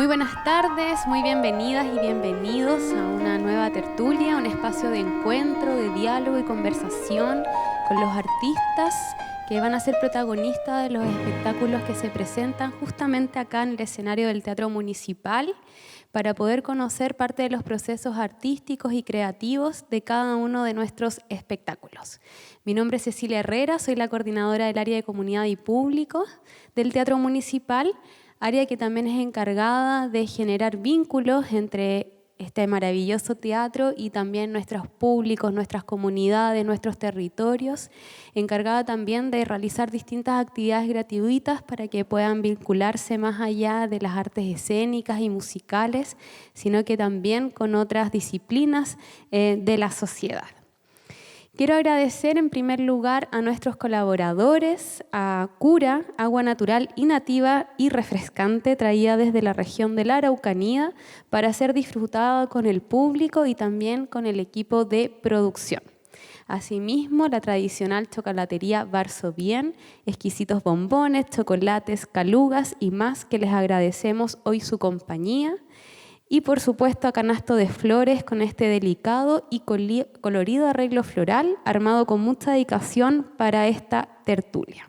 Muy buenas tardes, muy bienvenidas y bienvenidos a una nueva tertulia, un espacio de encuentro, de diálogo y conversación con los artistas que van a ser protagonistas de los espectáculos que se presentan justamente acá en el escenario del Teatro Municipal, para poder conocer parte de los procesos artísticos y creativos de cada uno de nuestros espectáculos. Mi nombre es Cecilia Herrera, soy la coordinadora del área de comunidad y público del Teatro Municipal, área que también es encargada de generar vínculos entre este maravilloso teatro y también nuestros públicos, nuestras comunidades, nuestros territorios, encargada también de realizar distintas actividades gratuitas para que puedan vincularse más allá de las artes escénicas y musicales, sino que también con otras disciplinas de la sociedad. Quiero agradecer en primer lugar a nuestros colaboradores, a Cura, agua natural y nativa y refrescante traída desde la región de la Araucanía para ser disfrutada con el público y también con el equipo de producción. Asimismo, la tradicional chocolatería Barso Bien, exquisitos bombones, chocolates, calugas y más que les agradecemos hoy su compañía. Y por supuesto a Canasto de Flores con este delicado y colorido arreglo floral armado con mucha dedicación para esta tertulia.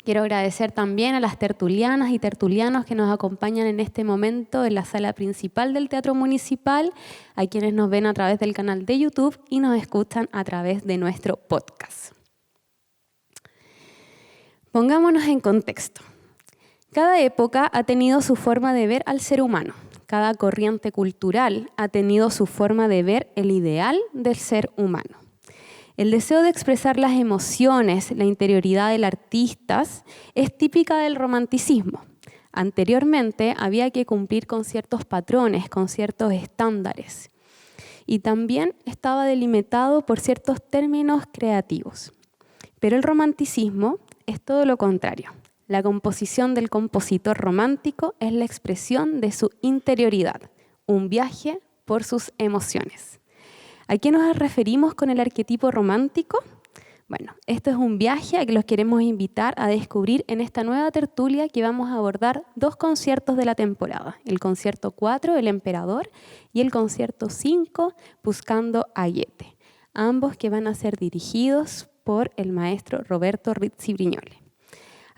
Quiero agradecer también a las tertulianas y tertulianos que nos acompañan en este momento en la sala principal del Teatro Municipal, a quienes nos ven a través del canal de YouTube y nos escuchan a través de nuestro podcast. Pongámonos en contexto. Cada época ha tenido su forma de ver al ser humano. Cada corriente cultural ha tenido su forma de ver el ideal del ser humano. El deseo de expresar las emociones, la interioridad del artista, es típica del romanticismo. Anteriormente había que cumplir con ciertos patrones, con ciertos estándares. Y también estaba delimitado por ciertos términos creativos. Pero el romanticismo es todo lo contrario. La composición del compositor romántico es la expresión de su interioridad, un viaje por sus emociones. ¿A qué nos referimos con el arquetipo romántico? Bueno, esto es un viaje a que los queremos invitar a descubrir en esta nueva tertulia que vamos a abordar dos conciertos de la temporada. El concierto 4, El Emperador, y el concierto 5, Buscando a Goethe. Ambos que van a ser dirigidos por el maestro Roberto Rizzi Brignole.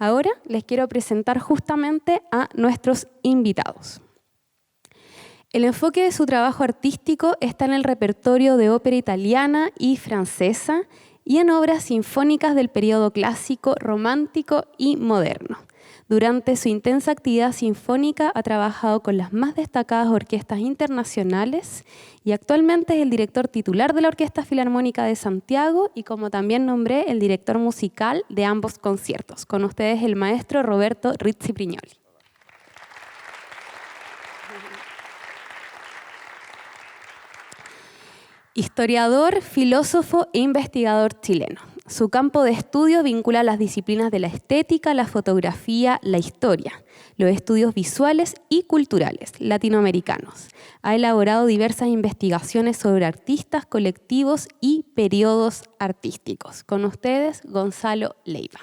Ahora les quiero presentar justamente a nuestros invitados. El enfoque de su trabajo artístico está en el repertorio de ópera italiana y francesa y en obras sinfónicas del periodo clásico, romántico y moderno. Durante su intensa actividad sinfónica ha trabajado con las más destacadas orquestas internacionales y actualmente es el director titular de la Orquesta Filarmónica de Santiago y, como también nombré, el director musical de ambos conciertos. Con ustedes el maestro Roberto Rizzi Brignole. Historiador, filósofo e investigador chileno. Su campo de estudio vincula las disciplinas de la estética, la fotografía, la historia, los estudios visuales y culturales latinoamericanos. Ha elaborado diversas investigaciones sobre artistas, colectivos y periodos artísticos. Con ustedes, Gonzalo Leiva.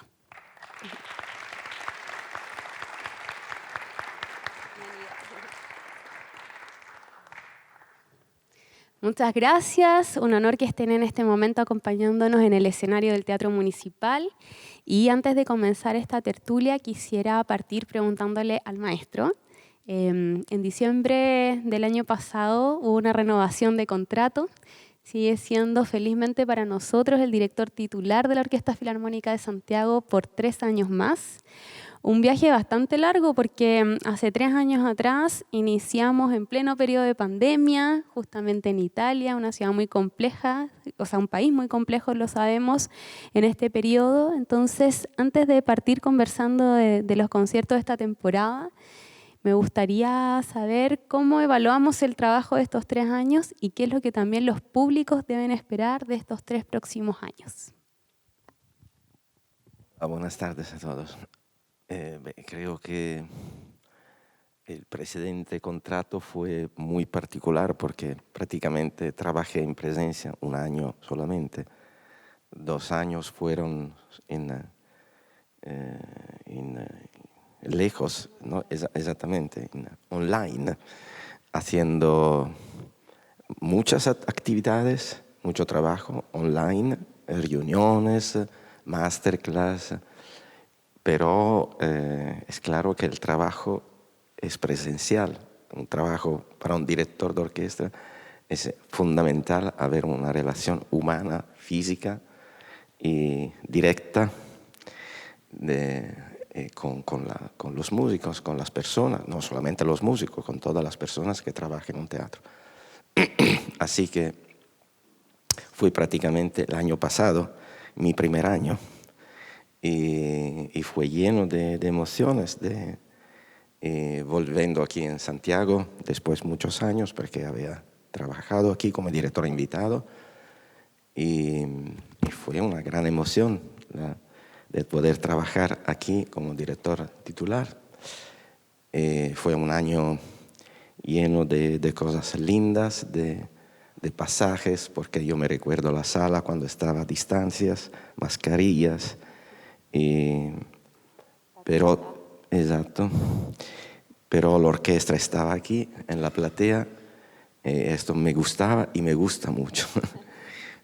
Muchas gracias, un honor que estén en este momento acompañándonos en el escenario del Teatro Municipal. Y antes de comenzar esta tertulia quisiera partir preguntándole al maestro. En diciembre del año pasado hubo una renovación de contrato. Sigue siendo felizmente para nosotros el director titular de la Orquesta Filarmónica de Santiago por 3 años más. Un viaje bastante largo porque hace 3 años atrás iniciamos en pleno periodo de pandemia, justamente en Italia, una ciudad muy compleja, o sea, un país muy complejo, lo sabemos, en este periodo. Entonces, antes de partir conversando de los conciertos de esta temporada, me gustaría saber cómo evaluamos el trabajo de estos 3 años y qué es lo que también los públicos deben esperar de estos 3 próximos años. Buenas tardes a todos. Creo que el precedente contrato fue muy particular porque prácticamente trabajé en presencia 1 año solamente. 2 años fueron en lejos, ¿no? Exactamente, online, haciendo muchas actividades, mucho trabajo online, reuniones, masterclass, pero es claro que el trabajo es presencial. Un trabajo para un director de orquesta es fundamental haber una relación humana, física y directa con los músicos, con las personas, no solamente los músicos, con todas las personas que trabajan en un teatro. Así que fue prácticamente el año pasado, mi primer año, y fue lleno de emociones, volviendo aquí en Santiago después de muchos años, porque había trabajado aquí como director invitado, y fue una gran emoción de poder trabajar aquí como director titular. Fue un año lleno de cosas lindas, de pasajes, porque yo me recuerdo la sala cuando estaba a distancias, mascarillas, pero, exacto, pero la orquesta estaba aquí en la platea, esto me gustaba y me gusta mucho,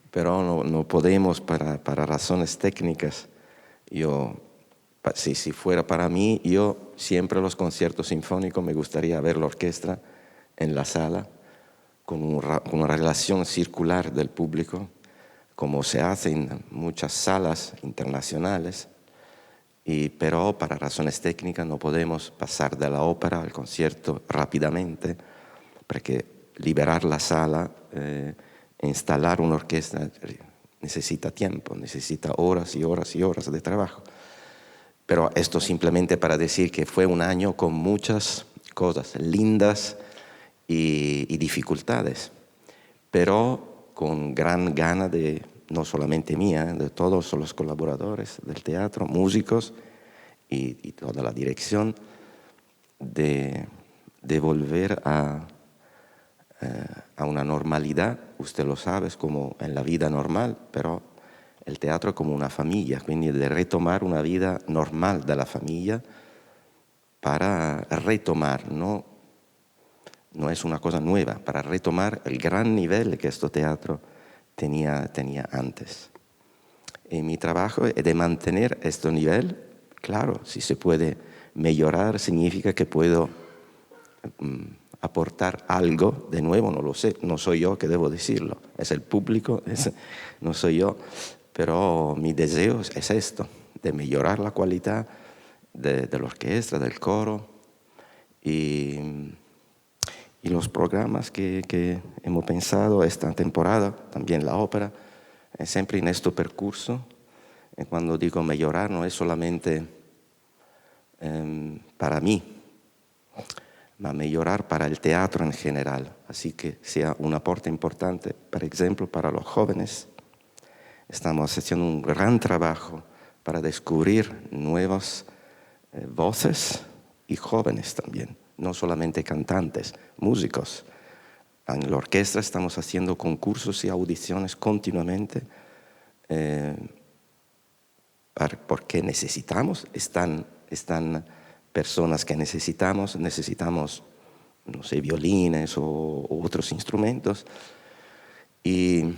pero no podemos para razones técnicas. Si fuera para mí, yo siempre los conciertos sinfónicos me gustaría ver la orquesta en la sala, con una relación circular del público, como se hace en muchas salas internacionales, pero para razones técnicas no podemos pasar de la ópera al concierto rápidamente, porque liberar la sala, instalar una orquesta necesita tiempo, necesita horas y horas y horas de trabajo. Pero esto simplemente para decir que fue un año con muchas cosas lindas y dificultades, pero con gran gana de, no solamente mía, de todos los colaboradores del teatro, músicos y toda la dirección, de volver a una normalidad. Usted lo sabe, es como en la vida normal, pero el teatro es como una familia, quindi de retomar una vida normal de la familia para retomar, no es una cosa nueva, para retomar el gran nivel que este teatro tenía antes. Y mi trabajo es de mantener este nivel. Claro, si se puede mejorar, significa que puedo aportar algo de nuevo, no lo sé, no soy yo que debo decirlo, es el público, no soy yo, pero mi deseo es esto, de mejorar la calidad de la orquesta, del coro y los programas que hemos pensado esta temporada, también la ópera, siempre en este percurso. Cuando digo mejorar no es solamente para mí, ma mejorar para el teatro en general. Así que sea un aporte importante, por ejemplo, para los jóvenes. Estamos haciendo un gran trabajo para descubrir nuevas voces y jóvenes también, no solamente cantantes, músicos. En la orquesta estamos haciendo concursos y audiciones continuamente porque necesitamos, están personas que necesitamos, no sé, violines o otros instrumentos, y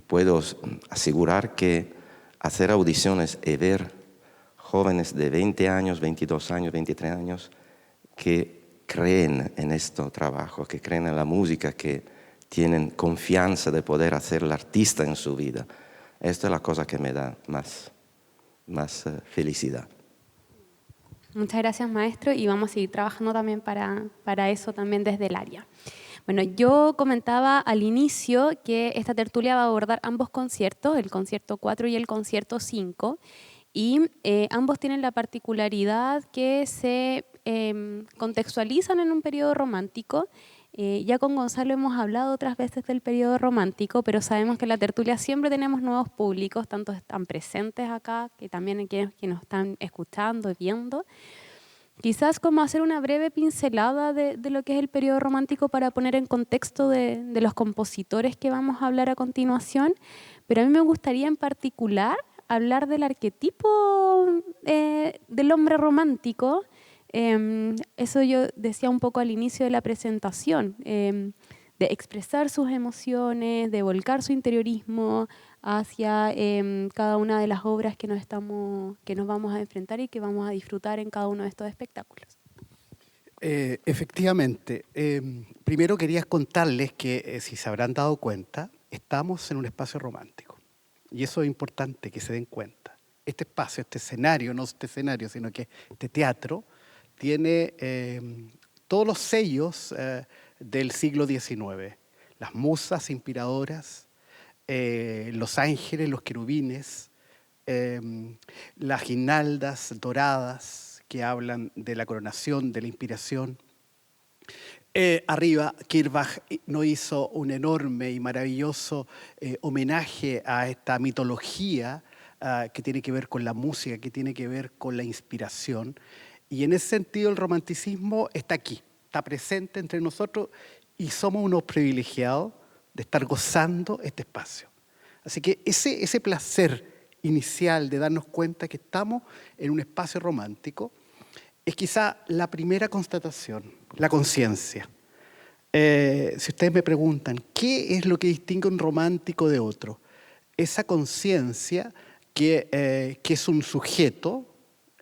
puedo asegurar que hacer audiciones y ver jóvenes de 20 años, 22 años, 23 años, que creen en este trabajo, que creen en la música, que tienen confianza de poder hacer el artista en su vida. Esto es la cosa que me da más felicidad. Muchas gracias, maestro, y vamos a seguir trabajando también para eso también desde el área. Bueno, yo comentaba al inicio que esta tertulia va a abordar ambos conciertos, el concierto 4 y el concierto 5, y ambos tienen la particularidad que se contextualizan en un periodo romántico. Ya con Gonzalo hemos hablado otras veces del periodo romántico, pero sabemos que en la tertulia siempre tenemos nuevos públicos, tanto están presentes acá, que también aquellos que nos están escuchando y viendo. Quizás como hacer una breve pincelada de lo que es el periodo romántico para poner en contexto de los compositores que vamos a hablar a continuación, pero a mí me gustaría en particular hablar del arquetipo del hombre romántico. Eso yo decía un poco al inicio de la presentación, de expresar sus emociones, de volcar su interiorismo hacia cada una de las obras que nos vamos a enfrentar y que vamos a disfrutar en cada uno de estos espectáculos. Efectivamente. Primero quería contarles que, si se habrán dado cuenta, estamos en un espacio romántico. Y eso es importante que se den cuenta. Este espacio, este escenario, no este escenario, sino que este teatro, tiene todos los sellos del siglo XIX. Las musas inspiradoras, los ángeles, los querubines, las guirnaldas doradas que hablan de la coronación, de la inspiración. Arriba, Kirchbach nos hizo un enorme y maravilloso homenaje a esta mitología que tiene que ver con la música, que tiene que ver con la inspiración. Y en ese sentido el romanticismo está aquí, está presente entre nosotros y somos unos privilegiados de estar gozando este espacio. Así que ese placer inicial de darnos cuenta que estamos en un espacio romántico es quizá la primera constatación, la conciencia. Si ustedes me preguntan, ¿qué es lo que distingue un romántico de otro? Esa conciencia que es un sujeto,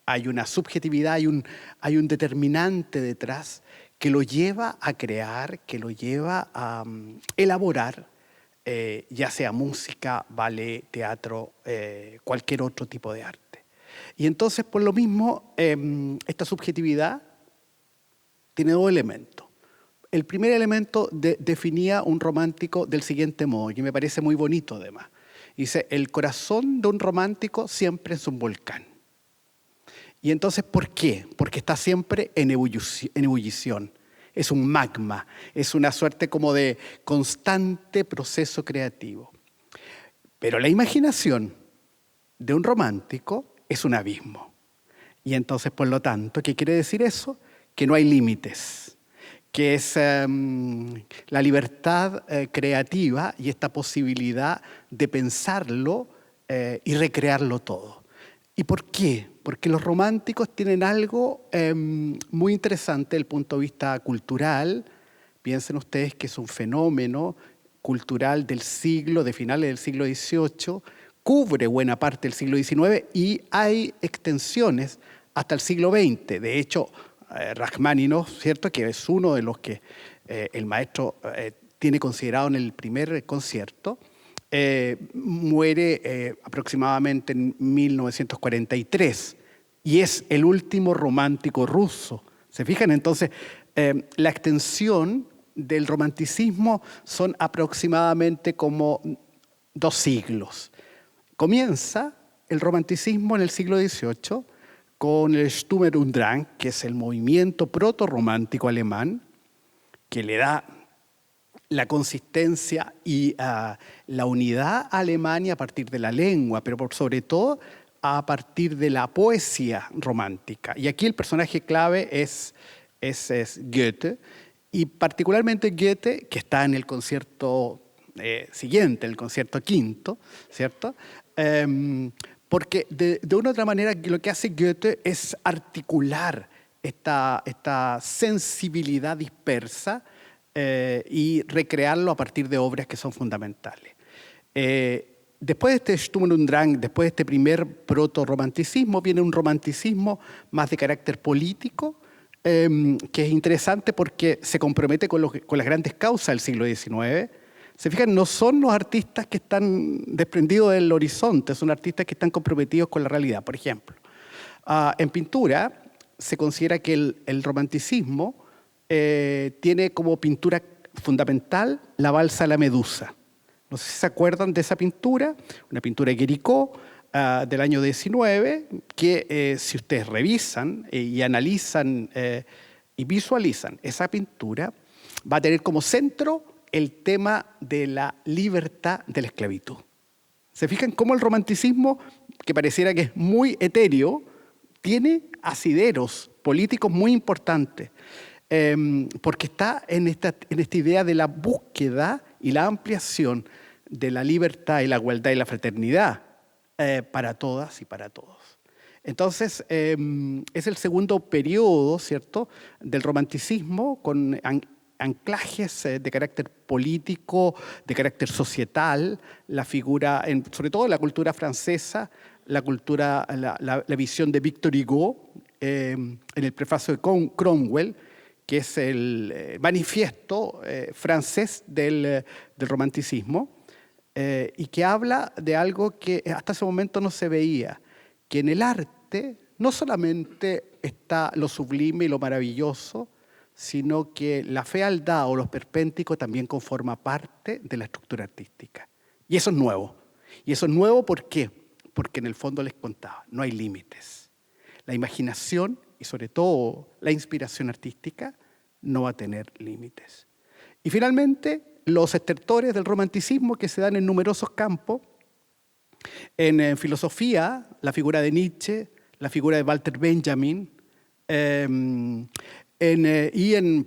hay una subjetividad, hay un determinante detrás que lo lleva a crear, que lo lleva a elaborar, ya sea música, ballet, teatro, cualquier otro tipo de arte. Y entonces, por lo mismo, esta subjetividad tiene dos elementos. El primer elemento definía un romántico del siguiente modo, y me parece muy bonito además. Dice, el corazón de un romántico siempre es un volcán. Y entonces, ¿por qué? Porque está siempre en ebullición. Es un magma, es una suerte como de constante proceso creativo. Pero la imaginación de un romántico es un abismo. Y entonces, por lo tanto, ¿qué quiere decir eso? Que no hay límites, que es la libertad creativa y esta posibilidad de pensarlo y recrearlo todo. ¿Y por qué? Porque los románticos tienen algo muy interesante desde el punto de vista cultural. Piensen ustedes que es un fenómeno cultural del siglo, de finales del siglo XVIII, cubre buena parte del siglo XIX y hay extensiones hasta el siglo XX. De hecho, Rachmaninoff, ¿cierto?, que es uno de los que el maestro tiene considerado en el primer concierto, muere aproximadamente en 1943 y es el último romántico ruso. ¿Se fijan? Entonces, la extensión del romanticismo son aproximadamente como 2 siglos. Comienza el romanticismo en el siglo XVIII con el Sturm und Drang, que es el movimiento proto-romántico alemán, que le da la consistencia y la unidad a Alemania a partir de la lengua, pero sobre todo a partir de la poesía romántica. Y aquí el personaje clave es Goethe, y particularmente Goethe, que está en el concierto siguiente, el concierto quinto, ¿cierto? Porque de una u otra manera lo que hace Goethe es articular esta sensibilidad dispersa y recrearlo a partir de obras que son fundamentales. Después de este Sturm und Drang, después de este primer proto-romanticismo, viene un romanticismo más de carácter político, que es interesante porque se compromete con las grandes causas del siglo XIX. Se fijan, no son los artistas que están desprendidos del horizonte, son artistas que están comprometidos con la realidad. Por ejemplo, en pintura se considera que el romanticismo tiene como pintura fundamental la balsa a la Medusa. No sé si se acuerdan de esa pintura, una pintura de Guericó del año 19, que si ustedes revisan y analizan y visualizan esa pintura, va a tener como centro el tema de la libertad de la esclavitud. ¿Se fijan cómo el romanticismo, que pareciera que es muy etéreo, tiene asideros políticos muy importantes? Porque está en esta idea de la búsqueda y la ampliación de la libertad y la igualdad y la fraternidad. para todas y para todos. Entonces, es el segundo periodo, ¿cierto?, del romanticismo con anclajes de carácter político, de carácter societal, la figura, sobre todo en la cultura francesa, la visión de Victor Hugo en el prefacio de Cromwell, que es el manifiesto francés del romanticismo, y que habla de algo que hasta ese momento no se veía, que en el arte no solamente está lo sublime y lo maravilloso, sino que la fealdad o lo esperpéntico también conforma parte de la estructura artística. Y eso es nuevo. Y eso es nuevo, ¿por qué? Porque en el fondo les contaba, no hay límites. La imaginación y sobre todo la inspiración artística no va a tener límites. Y finalmente, los estertores del romanticismo que se dan en numerosos campos, en filosofía, la figura de Nietzsche, la figura de Walter Benjamin,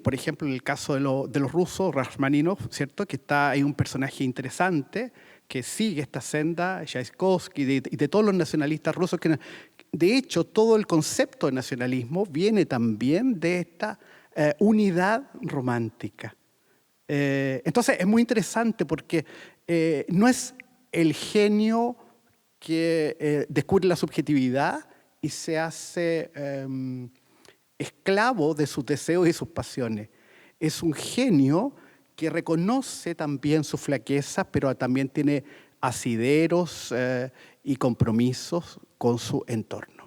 por ejemplo, en el caso de los rusos, Rachmaninoff, ¿cierto?, que hay un personaje interesante que sigue esta senda, Tchaikovsky y de todos los nacionalistas rusos. De hecho, todo el concepto de nacionalismo viene también de esta unidad romántica. Entonces, es muy interesante porque no es el genio que descubre la subjetividad y se hace esclavo de sus deseos y sus pasiones. Es un genio que reconoce también su flaqueza, pero también tiene asideros y compromisos con su entorno.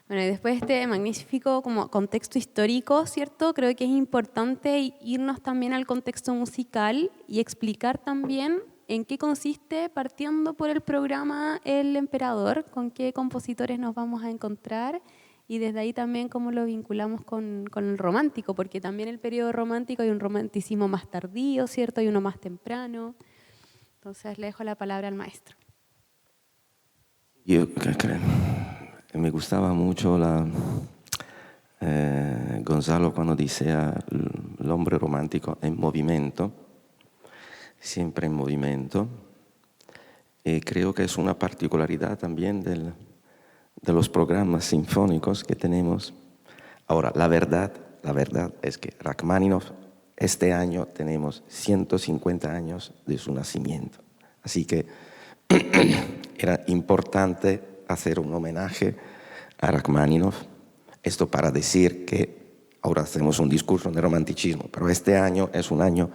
Bueno, y después de este magnífico como contexto histórico, ¿cierto? Creo que es importante irnos también al contexto musical y explicar también en qué consiste, partiendo por el programa El Emperador, con qué compositores nos vamos a encontrar y desde ahí también cómo lo vinculamos con el romántico, porque también el periodo romántico hay un romanticismo más tardío, ¿cierto? Hay uno más temprano. Entonces le dejo la palabra al maestro. Yo me gustaba mucho Gonzalo cuando decía el hombre romántico en movimiento, siempre en movimiento. Y creo que es una particularidad también de los programas sinfónicos que tenemos. Ahora, la verdad es que Rachmaninoff, este año tenemos 150 años de su nacimiento. Así que era importante hacer un homenaje a Rachmaninoff. Esto para decir que ahora hacemos un discurso de romanticismo, pero este año es un año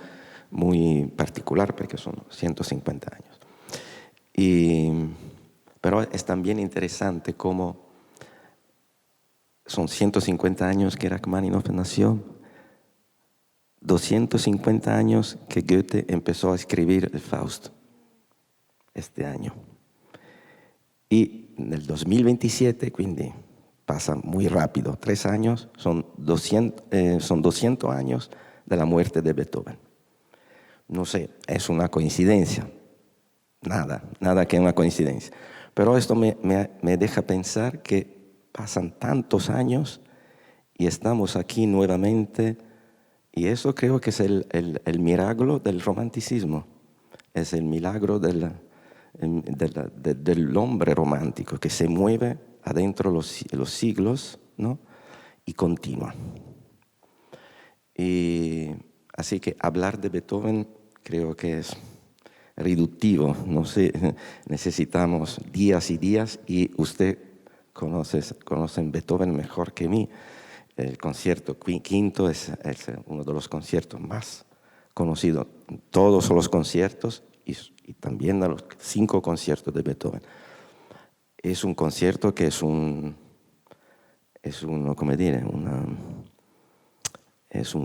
muy particular porque son 150 años. Pero es también interesante cómo son 150 años que Rachmaninoff nació, 250 años que Goethe empezó a escribir el Fausto, este año. Y nel 2027, quindi pasa muy rápido, 3 años, son 200 años de la muerte de Beethoven. No sé, es una coincidencia, nada que una coincidencia. Pero esto me deja pensar que pasan tantos años y estamos aquí nuevamente, y eso creo que es el milagro del romanticismo, es el milagro del hombre romántico que se mueve adentro los siglos, ¿no? Y continúa. Y así que hablar de Beethoven creo que es reductivo, no sé, necesitamos días y días, y usted conoce Beethoven mejor que mí. El concierto quinto es uno de los conciertos más conocidos, todos los conciertos y también de los 5 conciertos de Beethoven. Es un concierto que es un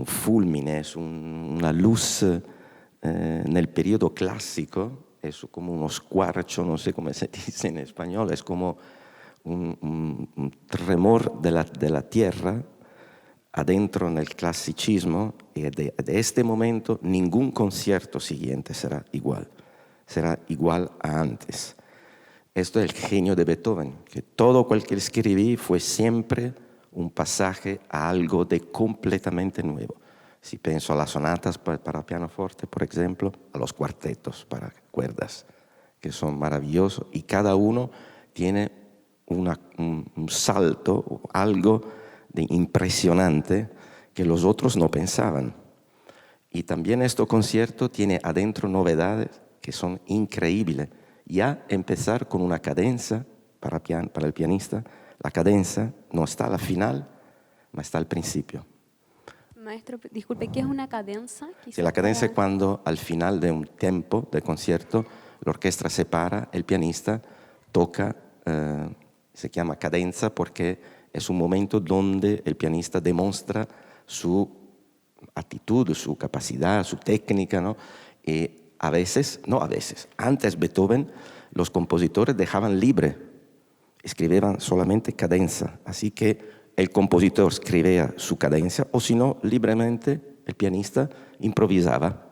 fulmine, es una luz nel periodo clásico, es como uno squarcio, no sé cómo se dice en español, es como un tremor de la tierra adentro en el clasicismo, y de este momento ningún concierto siguiente será igual a antes. Esto es el genio de Beethoven, que todo cual que escribí fue siempre un pasaje a algo de completamente nuevo. Si pienso a las sonatas para pianoforte, por ejemplo, a los cuartetos para cuerdas, que son maravillosos, y cada uno tiene un salto, algo de impresionante que los otros no pensaban. Y también este concierto tiene adentro novedades que son increíbles. Ya empezar con una cadenza para el pianista, la cadenza no está al final, pero está al principio. Maestro, disculpe, ¿qué es una cadenza? Sí, la cadenza es cuando al final de un tempo de concierto la orquesta se para, el pianista toca, se llama cadenza porque es un momento donde el pianista demuestra su actitud, su capacidad, su técnica, ¿no? Y antes Beethoven, los compositores dejaban libre, escribían solamente cadenza, así que el compositor escribía su cadencia o si no, libremente el pianista improvisaba.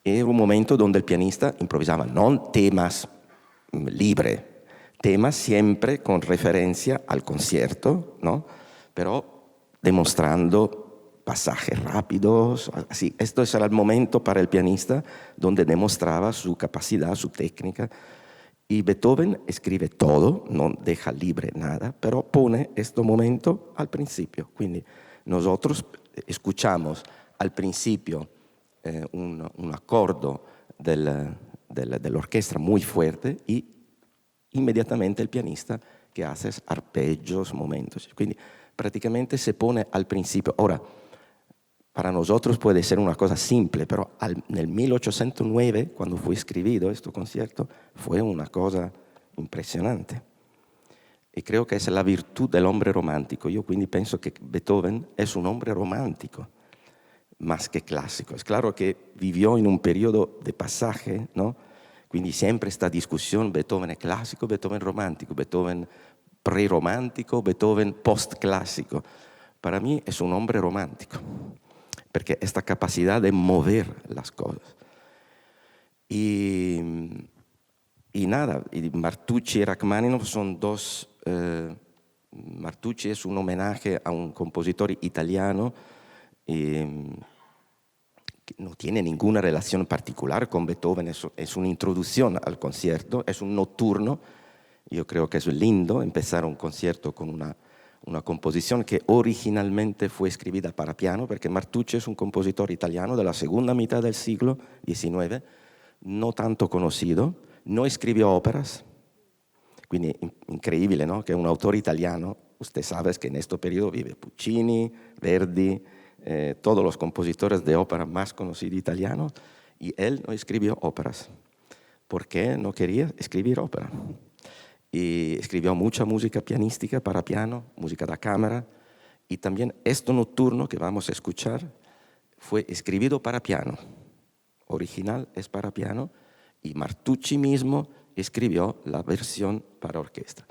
Era un momento donde el pianista improvisaba, no temas libres, temas siempre con referencia al concierto, ¿no? Pero demostrando pasajes rápidos, así. Esto era el momento para el pianista donde demostraba su capacidad, su técnica. Y Beethoven escribe todo, no deja libre nada, pero pone este momento al principio. Quindi nosotros escuchamos al principio un accordo dell'orchestra muy fuerte y inmediatamente el pianista que hace arpeggios, momentos. Quindi prácticamente se pone al principio. Ahora, para nosotros puede ser una cosa simple, pero nel 1809, cuando fue escrito este concierto, fue una cosa impresionante. Y creo que es la virtud del hombre romántico. Yo quindi penso que Beethoven es un hombre romántico, más que clásico. Es claro que vivió en un periodo de pasaje, ¿no? Quindi siempre esta discusión, Beethoven es clásico, Beethoven romántico, Beethoven pre-romántico, Beethoven post-clásico. Para mí es un hombre romántico, porque esta capacidad de mover las cosas. Y nada, y Martucci y Rachmaninoff son dos. Martucci es un homenaje a un compositor italiano que no tiene ninguna relación particular con Beethoven, es una introducción al concierto, es un nocturno. Yo creo que es lindo empezar un concierto con una composición que originalmente fue escrita para piano, porque Martucci es un compositor italiano de la segunda mitad del siglo XIX, no tanto conocido, no escribió óperas, quindi increíble, ¿no? Que un autor italiano, usted sabe que en este periodo vive Puccini, Verdi, todos los compositores de ópera más conocidos italianos, y él no escribió óperas, porque no quería escribir ópera. Y escribió mucha música pianística para piano, música da cámara, y también este nocturno que vamos a escuchar fue escrito para piano. Original es para piano, y Martucci mismo escribió la versión para orquesta.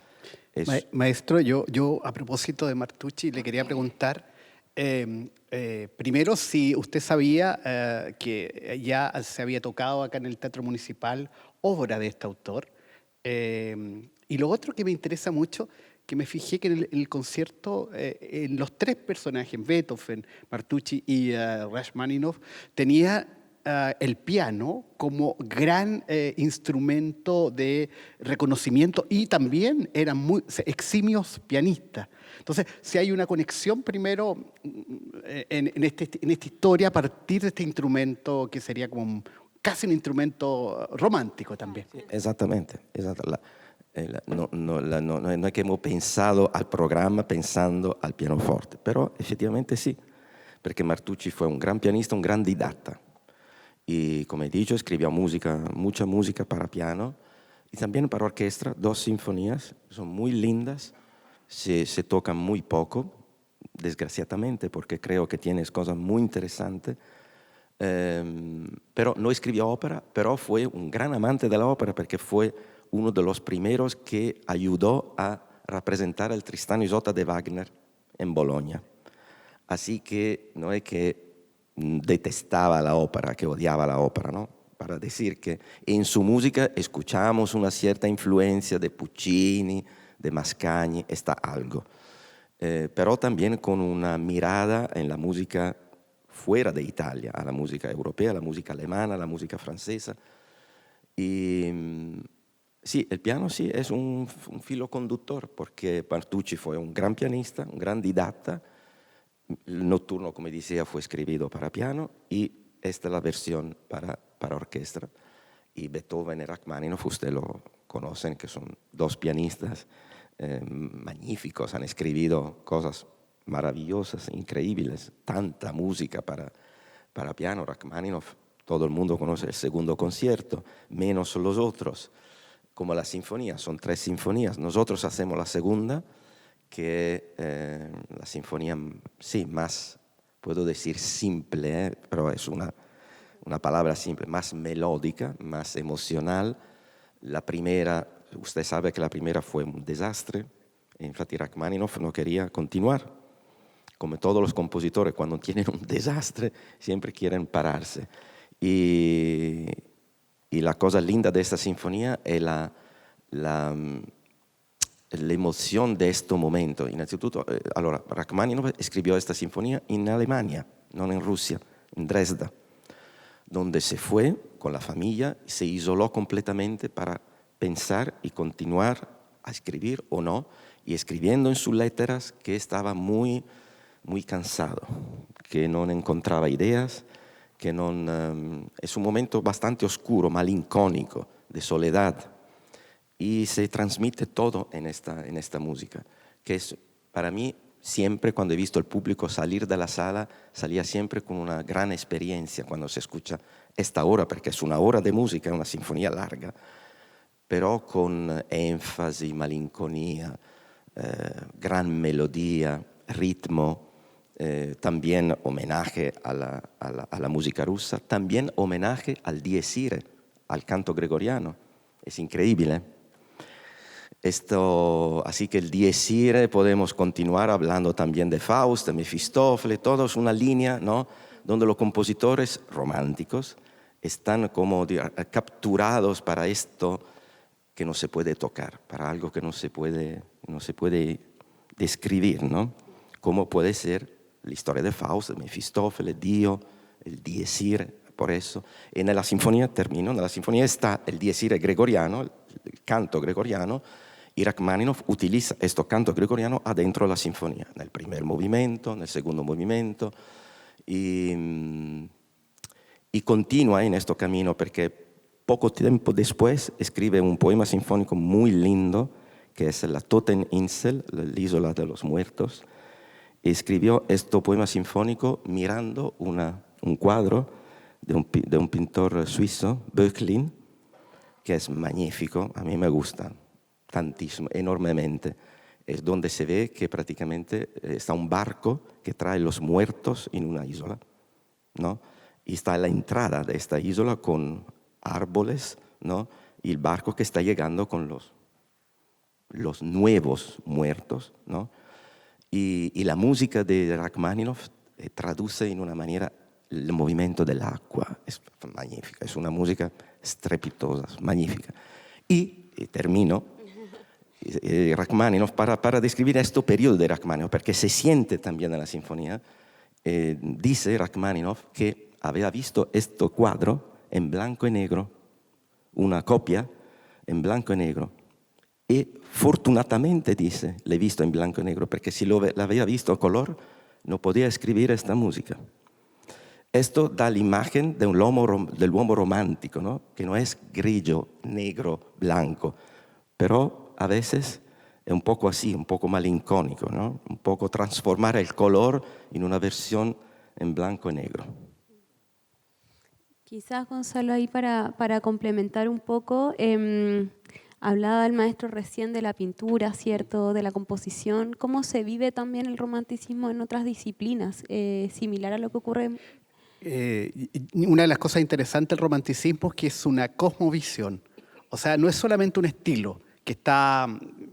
Maestro, yo a propósito de Martucci le quería preguntar, primero si usted sabía que ya se había tocado acá en el Teatro Municipal obra de este autor. Y lo otro que me interesa mucho, que me fijé que en el concierto, en los tres personajes, Beethoven, Martucci y Rachmaninoff, tenía el piano como gran instrumento de reconocimiento y también eran muy eximios pianistas. Entonces, si hay una conexión primero en esta historia a partir de este instrumento que sería como casi un instrumento romántico también. Sí, exactamente. No es que hemos pensado al programa pensando al pianoforte, pero efectivamente sí, porque Martucci fue un gran pianista, un gran didacta. Y como he dicho, escribió mucha música para piano y también para orquesta, 2 sinfonías, son muy lindas, se tocan muy poco, desgraciadamente, porque creo que tienes cosas muy interesantes. Pero no escribió ópera, pero fue un gran amante de la ópera porque fue uno de los primeros que ayudó a representar el Tristano e Isolda de Wagner en Bologna. Así que no es que detestaba la ópera, que odiaba la ópera, ¿no? Para decir que en su música escuchamos una cierta influencia de Puccini, de Mascagni, está algo. Pero también con una mirada en la música fuera de Italia, a la música europea, a la música alemana, a la música francesa. Y sí, el piano sí es un filo conductor, porque Martucci fue un gran pianista, un gran didatta. El nocturno, como decía, fue escrito para piano y esta es la versión para orquesta. Y Beethoven y Rachmaninoff, ustedes lo conocen, que son dos pianistas magníficos, han escrito cosas maravillosas, increíbles, tanta música para piano. Rachmaninoff, todo el mundo conoce el segundo concierto, menos los otros, como la sinfonía, son 3 sinfonías. Nosotros hacemos la segunda, que la sinfonía, sí, más, puedo decir simple, pero es una palabra simple, más melódica, más emocional. La primera, usted sabe que la primera fue un desastre, infatti Rachmaninoff no quería continuar. Como todos los compositores, cuando tienen un desastre, siempre quieren pararse. Y la cosa linda de esta sinfonía es la emoción de este momento. Innanzitutto, allora, Rachmaninoff escribió esta sinfonía en Alemania, no en Rusia, en Dresda, donde se fue con la familia, se isoló completamente para pensar y continuar a escribir o no, y escribiendo en sus letras que estaba muy, muy cansado, que no encontraba ideas, que no, es un momento bastante oscuro, malincónico, de soledad, y se transmite todo en esta música, que es para mí siempre cuando he visto el público salir de la sala, salía siempre con una gran experiencia cuando se escucha esta hora, porque es una hora de música, una sinfonía larga, pero con énfasis, malinconía, gran melodía, ritmo, también homenaje a la música rusa, también homenaje al Dies Irae, al canto gregoriano. Es increíble. Así que el Dies Irae podemos continuar hablando también de Faust, de Mefistófeles, todo es una línea, ¿no?, donde los compositores románticos están como capturados para esto que no se puede tocar, para algo que no se puede describir, ¿no? Como puede ser la historia de Faust, de Mefistófeles, Dio, el Dies Irae. Por eso, en la sinfonía, termino, en la sinfonía está el Dies Irae gregoriano, el canto gregoriano, y Rachmaninoff utiliza este canto gregoriano adentro de la sinfonía, en el primer movimiento, en el segundo movimiento, y continúa en este camino, porque poco tiempo después escribe un poema sinfónico muy lindo, que es la Toteninsel, la isla de los muertos. Escribió este poema sinfónico mirando un cuadro de un pintor suizo, Böcklin, que es magnífico, a mí me gusta tantísimo, enormemente. Es donde se ve que prácticamente está un barco que trae los muertos en una isla, ¿no? Y está la entrada de esta isla con árboles, ¿no?, y el barco que está llegando con los nuevos muertos, ¿no? Y la música de Rachmaninoff traduce en una manera el movimiento del agua. Es magnífica, es una música estrepitosa, magnífica. Y termino, Rachmaninoff, para describir este periodo de Rachmaninoff, porque se siente también en la sinfonía, dice Rachmaninoff que había visto este cuadro en blanco y negro, una copia en blanco y negro. Y fortunatamente, dice, l'he visto en blanco y negro, porque si lo había visto en color, no podía escribir esta música. Esto da la imagen del uomo romántico, ¿no?, que no es grillo, negro, blanco, pero a veces es un poco así, un poco malincónico, ¿no?, un poco transformar el color en una versión en blanco y negro. Quizás, Gonzalo, ahí para complementar un poco, hablaba el maestro recién de la pintura, ¿cierto?, de la composición. ¿Cómo se vive también el romanticismo en otras disciplinas? ¿Similar a lo que ocurre? Una de las cosas interesantes del romanticismo es que es una cosmovisión. O sea, no es solamente un estilo que está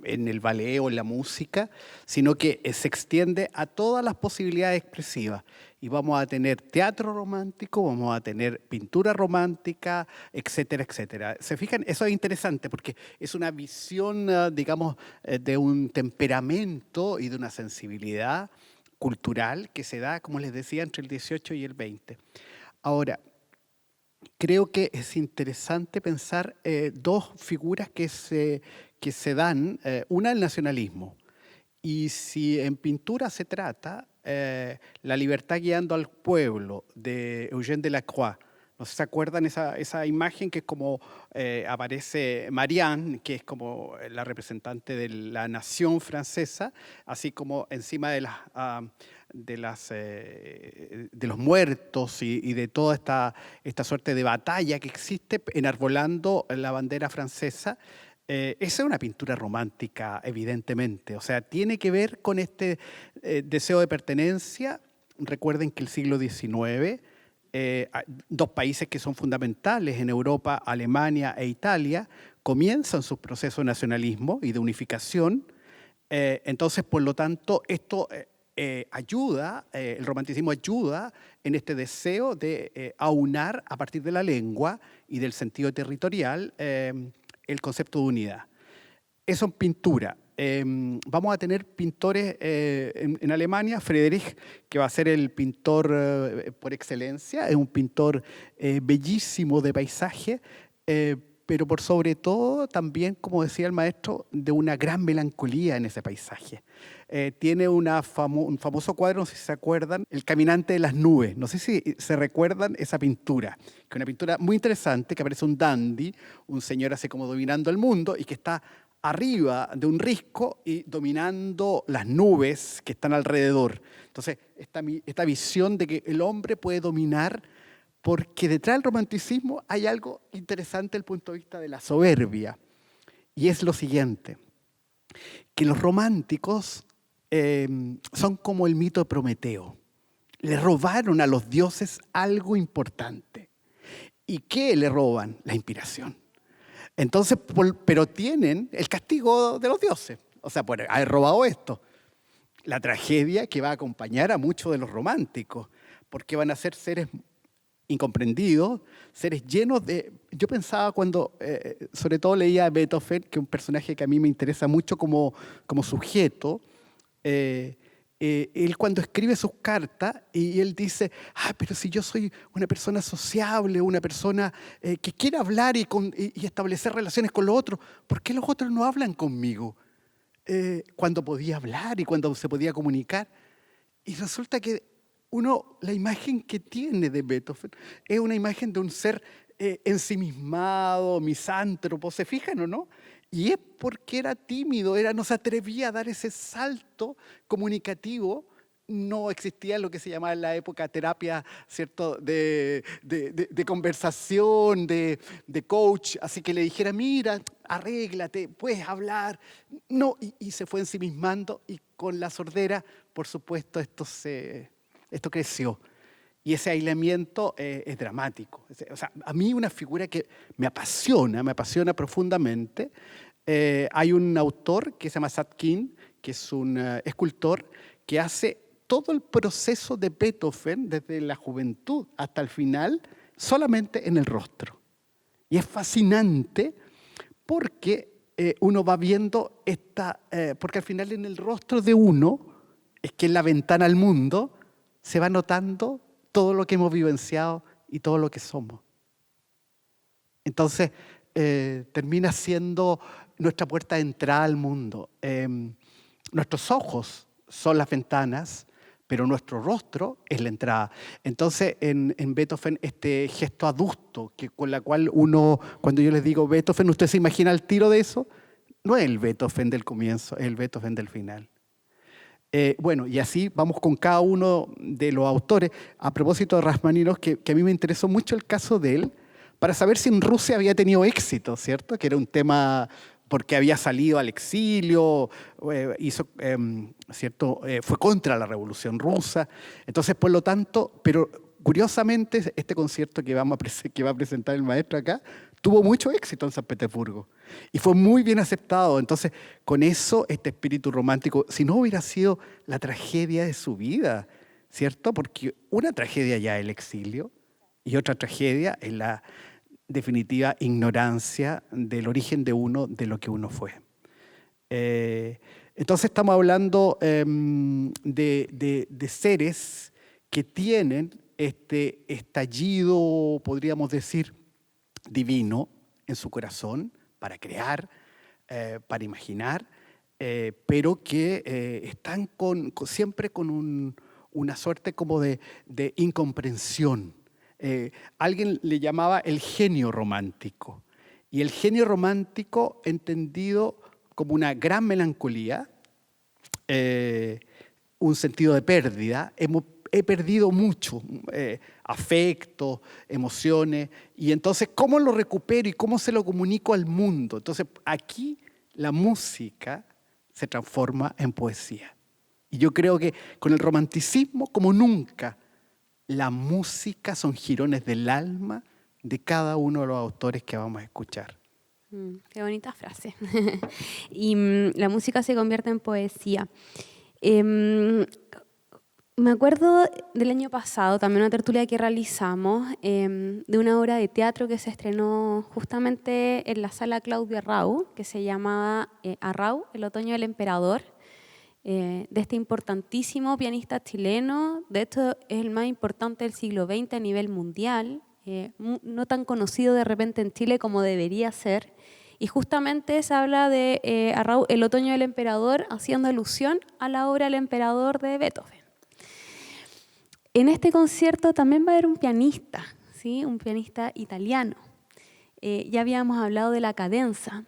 en el ballet o en la música, sino que se extiende a todas las posibilidades expresivas. Y vamos a tener teatro romántico, vamos a tener pintura romántica, etcétera, etcétera. ¿Se fijan? Eso es interesante porque es una visión, digamos, de un temperamento y de una sensibilidad cultural que se da, como les decía, entre el 18 y el 20. Ahora, creo que es interesante pensar dos figuras que se dan. Una, el nacionalismo. Y si en pintura se trata, La libertad guiando al pueblo, de Eugène Delacroix. No sé si se acuerdan esa imagen que es como aparece Marianne, que es como la representante de la nación francesa, así como encima de los muertos y de toda esta suerte de batalla que existe, enarbolando la bandera francesa. Esa es una pintura romántica, evidentemente. O sea, tiene que ver con este deseo de pertenencia. Recuerden que el siglo XIX, dos países que son fundamentales en Europa, Alemania e Italia, comienzan sus procesos de nacionalismo y de unificación. Entonces, por lo tanto, esto ayuda, el romanticismo ayuda en este deseo de aunar a partir de la lengua y del sentido territorial el concepto de unidad. Eso en pintura. Vamos a tener pintores en Alemania. Friedrich, que va a ser el pintor por excelencia, es un pintor bellísimo de paisaje, pero por sobre todo también, como decía el maestro, de una gran melancolía en ese paisaje. Tiene un famoso cuadro, no sé si se acuerdan, El caminante de las nubes. No sé si se recuerdan esa pintura, que es una pintura muy interesante, que aparece un dandy, un señor así como dominando el mundo y que está arriba de un risco y dominando las nubes que están alrededor. Entonces, esta visión de que el hombre puede dominar, porque detrás del romanticismo hay algo interesante desde el punto de vista de la soberbia. Y es lo siguiente, que los románticos son como el mito de Prometeo. Le robaron a los dioses algo importante. ¿Y qué le roban? La inspiración. Entonces, pero tienen el castigo de los dioses. O sea, por haber robado esto. La tragedia que va a acompañar a muchos de los románticos, porque van a ser seres incomprendidos, seres llenos de... Yo pensaba cuando, sobre todo leía a Beethoven, que es un personaje que a mí me interesa mucho como sujeto, él cuando escribe sus cartas y él dice, pero si yo soy una persona sociable, una persona que quiere hablar y establecer relaciones con los otros, ¿por qué los otros no hablan conmigo? Cuando podía hablar y cuando se podía comunicar. Y resulta que la imagen que tiene de Beethoven es una imagen de un ser ensimismado, misántropo, ¿se fijan o no? Y es porque era tímido, no se atrevía a dar ese salto comunicativo. No existía lo que se llamaba en la época terapia, ¿cierto?, de conversación, de coach, así que le dijera, mira, arréglate, puedes hablar. No, y se fue ensimismando y con la sordera, por supuesto, esto creció. Y ese aislamiento es dramático. O sea, a mí una figura que me apasiona profundamente. Hay un autor que se llama Sadkin, que es un escultor, que hace todo el proceso de Beethoven, desde la juventud hasta el final, solamente en el rostro. Y es fascinante porque uno va viendo porque al final en el rostro de uno, es que en la ventana al mundo, se va notando todo lo que hemos vivenciado y todo lo que somos. Entonces, termina siendo nuestra puerta de entrada al mundo. Nuestros ojos son las ventanas, pero nuestro rostro es la entrada. Entonces, en Beethoven, este gesto adusto, con la cual uno, cuando yo les digo Beethoven, ¿usted se imagina el tiro de eso? No es el Beethoven del comienzo, es el Beethoven del final. Bueno, y así vamos con cada uno de los autores. A propósito de Rachmaninoff, que a mí me interesó mucho el caso de él, para saber si en Rusia había tenido éxito, ¿cierto? Que era un tema porque había salido al exilio, ¿cierto? Fue contra la Revolución Rusa. Entonces, por lo tanto, pero curiosamente, este concierto que va a presentar el maestro acá, tuvo mucho éxito en San Petersburgo y fue muy bien aceptado. Entonces, con eso, este espíritu romántico, si no hubiera sido la tragedia de su vida, ¿cierto? Porque una tragedia ya es el exilio y otra tragedia es la definitiva ignorancia del origen de uno, de lo que uno fue. Entonces, estamos hablando de seres que tienen este estallido, podríamos decir, divino en su corazón para crear, para imaginar, pero que están siempre con una suerte como de incomprensión. Alguien le llamaba el genio romántico. Y el genio romántico entendido como una gran melancolía, un sentido de pérdida. He perdido mucho, afecto, emociones, y entonces, ¿cómo lo recupero y cómo se lo comunico al mundo? Entonces, aquí la música se transforma en poesía. Y yo creo que con el romanticismo, como nunca, la música son jirones del alma de cada uno de los autores que vamos a escuchar. Qué bonita frase. Y la música se convierte en poesía. Me acuerdo del año pasado, también una tertulia que realizamos, de una obra de teatro que se estrenó justamente en la sala Claudio Arrau, que se llamaba Arrau, El otoño del emperador, de este importantísimo pianista chileno. De hecho, es el más importante del siglo XX a nivel mundial, no tan conocido de repente en Chile como debería ser. Y justamente se habla de Arrau, El otoño del emperador, haciendo alusión a la obra El emperador de Beethoven. En este concierto también va a haber un pianista, ¿sí? Un pianista italiano. Ya habíamos hablado de la cadenza,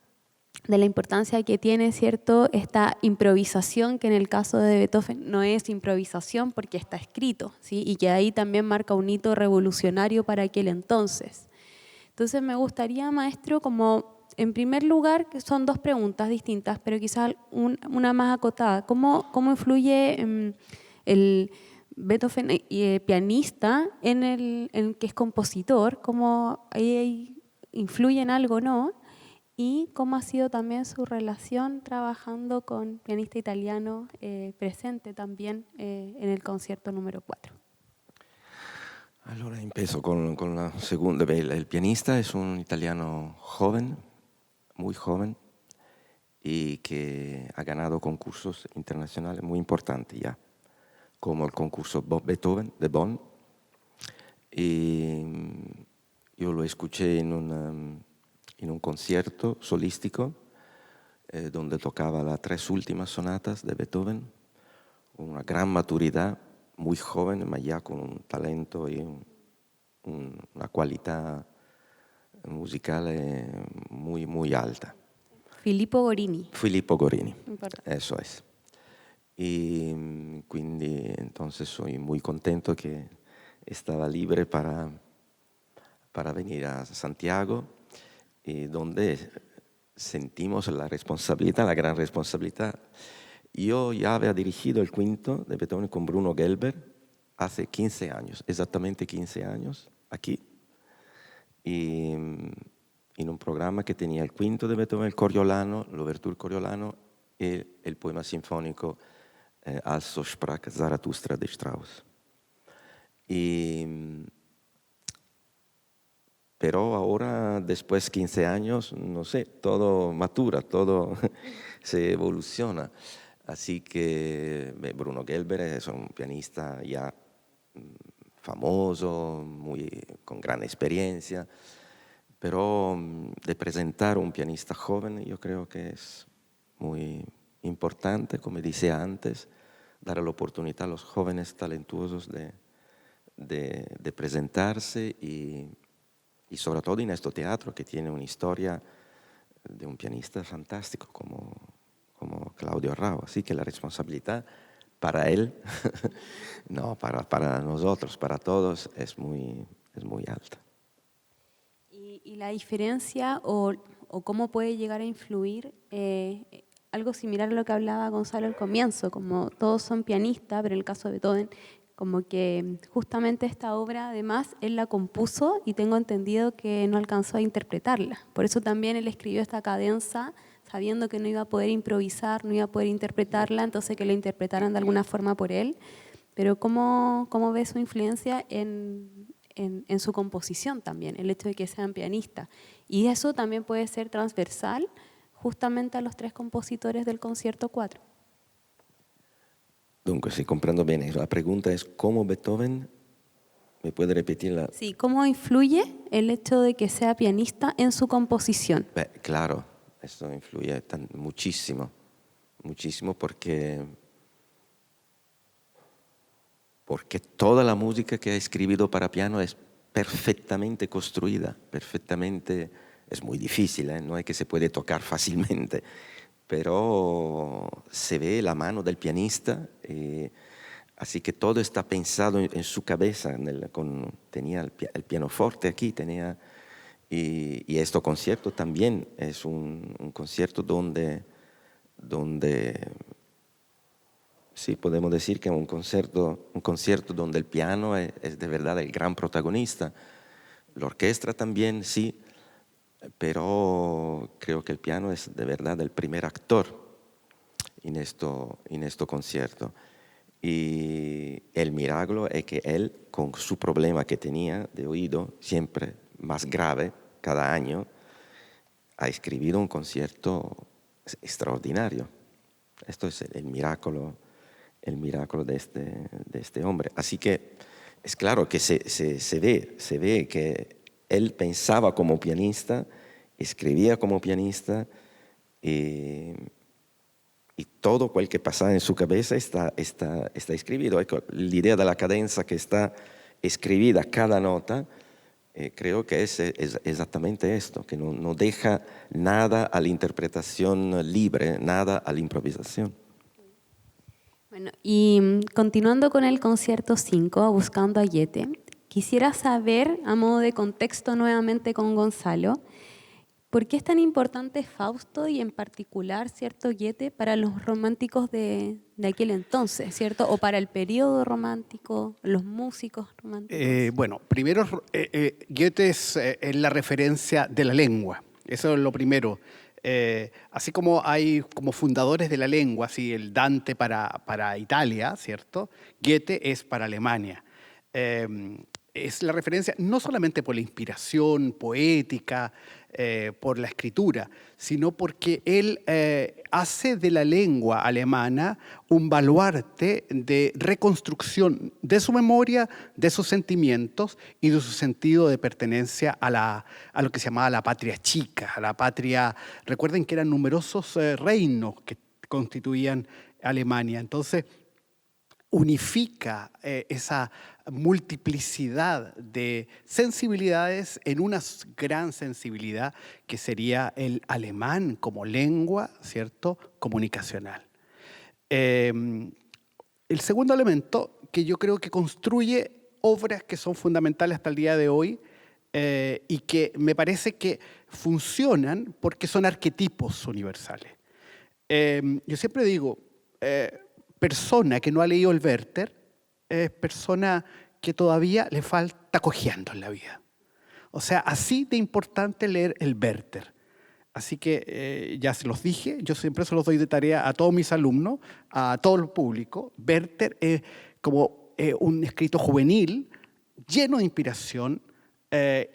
de la importancia que tiene, ¿cierto?, esta improvisación, que en el caso de Beethoven no es improvisación porque está escrito, ¿sí? Y que ahí también marca un hito revolucionario para aquel entonces. Entonces me gustaría, maestro, como en primer lugar, que son dos preguntas distintas, pero quizás una más acotada. ¿Cómo influye el Beethoven, pianista, en el que es compositor? ¿Cómo ahí influye en algo, no? Y cómo ha sido también su relación trabajando con pianista italiano presente también en el concierto número 4. Allora empiezo con la segunda. El pianista es un italiano joven, muy joven, y que ha ganado concursos internacionales muy importantes ya, como el concurso Beethoven de Bonn. Y yo lo escuché en un concierto solístico donde tocaba las 3 últimas sonatas de Beethoven, una gran maturidad, muy joven, ma ya con un talento y una calidad musical muy, muy alta. Filippo Gorini. Filippo Gorini, Importante. eso es. Y quindi entonces soy muy contento que estaba libre para venir a Santiago, y donde sentimos la responsabilidad, la gran responsabilidad. Yo ya había dirigido el quinto de Beethoven con Bruno Gelber hace 15 años, exactamente 15 años, aquí. Y en un programa que tenía el quinto de Beethoven, el Coriolano, l'Ouverture Coriolano, y el poema sinfónico Also sprach Zarathustra de Strauss. Pero ahora, después de 15 años, no sé, todo matura, todo se evoluciona. Así que Bruno Gelber es un pianista ya famoso, con gran experiencia, pero de presentar un pianista joven yo creo que es muy importante, como decía antes, dar la oportunidad a los jóvenes talentuosos de presentarse y sobre todo en este teatro que tiene una historia de un pianista fantástico como Claudio Arrau. Así que la responsabilidad para él, no, para nosotros, para todos, es muy alta. ¿Y la diferencia o cómo puede llegar a influir algo similar a lo que hablaba Gonzalo al comienzo? Como todos son pianistas, pero en el caso de Beethoven, como que justamente esta obra además él la compuso y tengo entendido que no alcanzó a interpretarla. Por eso también él escribió esta cadenza sabiendo que no iba a poder improvisar, no iba a poder interpretarla, entonces que la interpretaran de alguna forma por él. Pero ¿cómo ve su influencia en su composición también, el hecho de que sean pianistas? Y eso también puede ser transversal justamente a los 3 compositores del concierto 4. Dunque, se comprendo bene, la pregunta es cómo Beethoven ¿Me puede repetirla? Sí, ¿cómo influye el hecho de que sea pianista en su composición? Claro, esto influye muchísimo, muchísimo porque toda la música que ha escrito para piano es perfectamente construida, perfectamente, es muy difícil, no es que se puede tocar fácilmente, pero se ve la mano del pianista, así que todo está pensado en su cabeza, tenía el pianoforte aquí, y este concierto también es un concierto donde sí, podemos decir que es un concierto donde el piano es de verdad el gran protagonista. La orquesta también, sí, pero creo que el piano es de verdad el primer actor en este concierto. Y el milagro es que él, con su problema que tenía de oído, siempre más grave cada año, ha escrito un concierto extraordinario. Esto es el milagro de este hombre. Así que es claro que se ve que él pensaba como pianista, escribía como pianista, y todo lo que pasa en su cabeza está escrito. La idea de la cadencia que está escribida cada nota, creo que es exactamente esto, que no deja nada a la interpretación libre, nada a la improvisación. Bueno, y continuando con el concierto 5, Buscando a Goethe, quisiera saber, a modo de contexto nuevamente con Gonzalo, ¿por qué es tan importante Fausto y en particular, cierto, Goethe para los románticos de aquel entonces, cierto? O para el periodo romántico, los músicos románticos. Bueno, primero, Goethe es la referencia de la lengua. Eso es lo primero. Así como hay como fundadores de la lengua, así el Dante para Italia, ¿cierto? Goethe es para Alemania. Es la referencia no solamente por la inspiración poética, por la escritura, sino porque él hace de la lengua alemana un baluarte de reconstrucción de su memoria, de sus sentimientos y de su sentido de pertenencia a lo que se llamaba la patria chica, a la patria. Recuerden que eran numerosos reinos que constituían Alemania. Entonces, unifica esa multiplicidad de sensibilidades en una gran sensibilidad que sería el alemán como lengua, ¿cierto?, comunicacional. El segundo elemento que yo creo que construye obras que son fundamentales hasta el día de hoy y que me parece que funcionan porque son arquetipos universales. Yo siempre digo, persona que no ha leído el Werther es persona que todavía le falta cojeando en la vida. O sea, así de importante leer el Werther. Así que ya se los dije, yo siempre se los doy de tarea a todos mis alumnos, a todo el público. Werther es como un escrito juvenil, lleno de inspiración,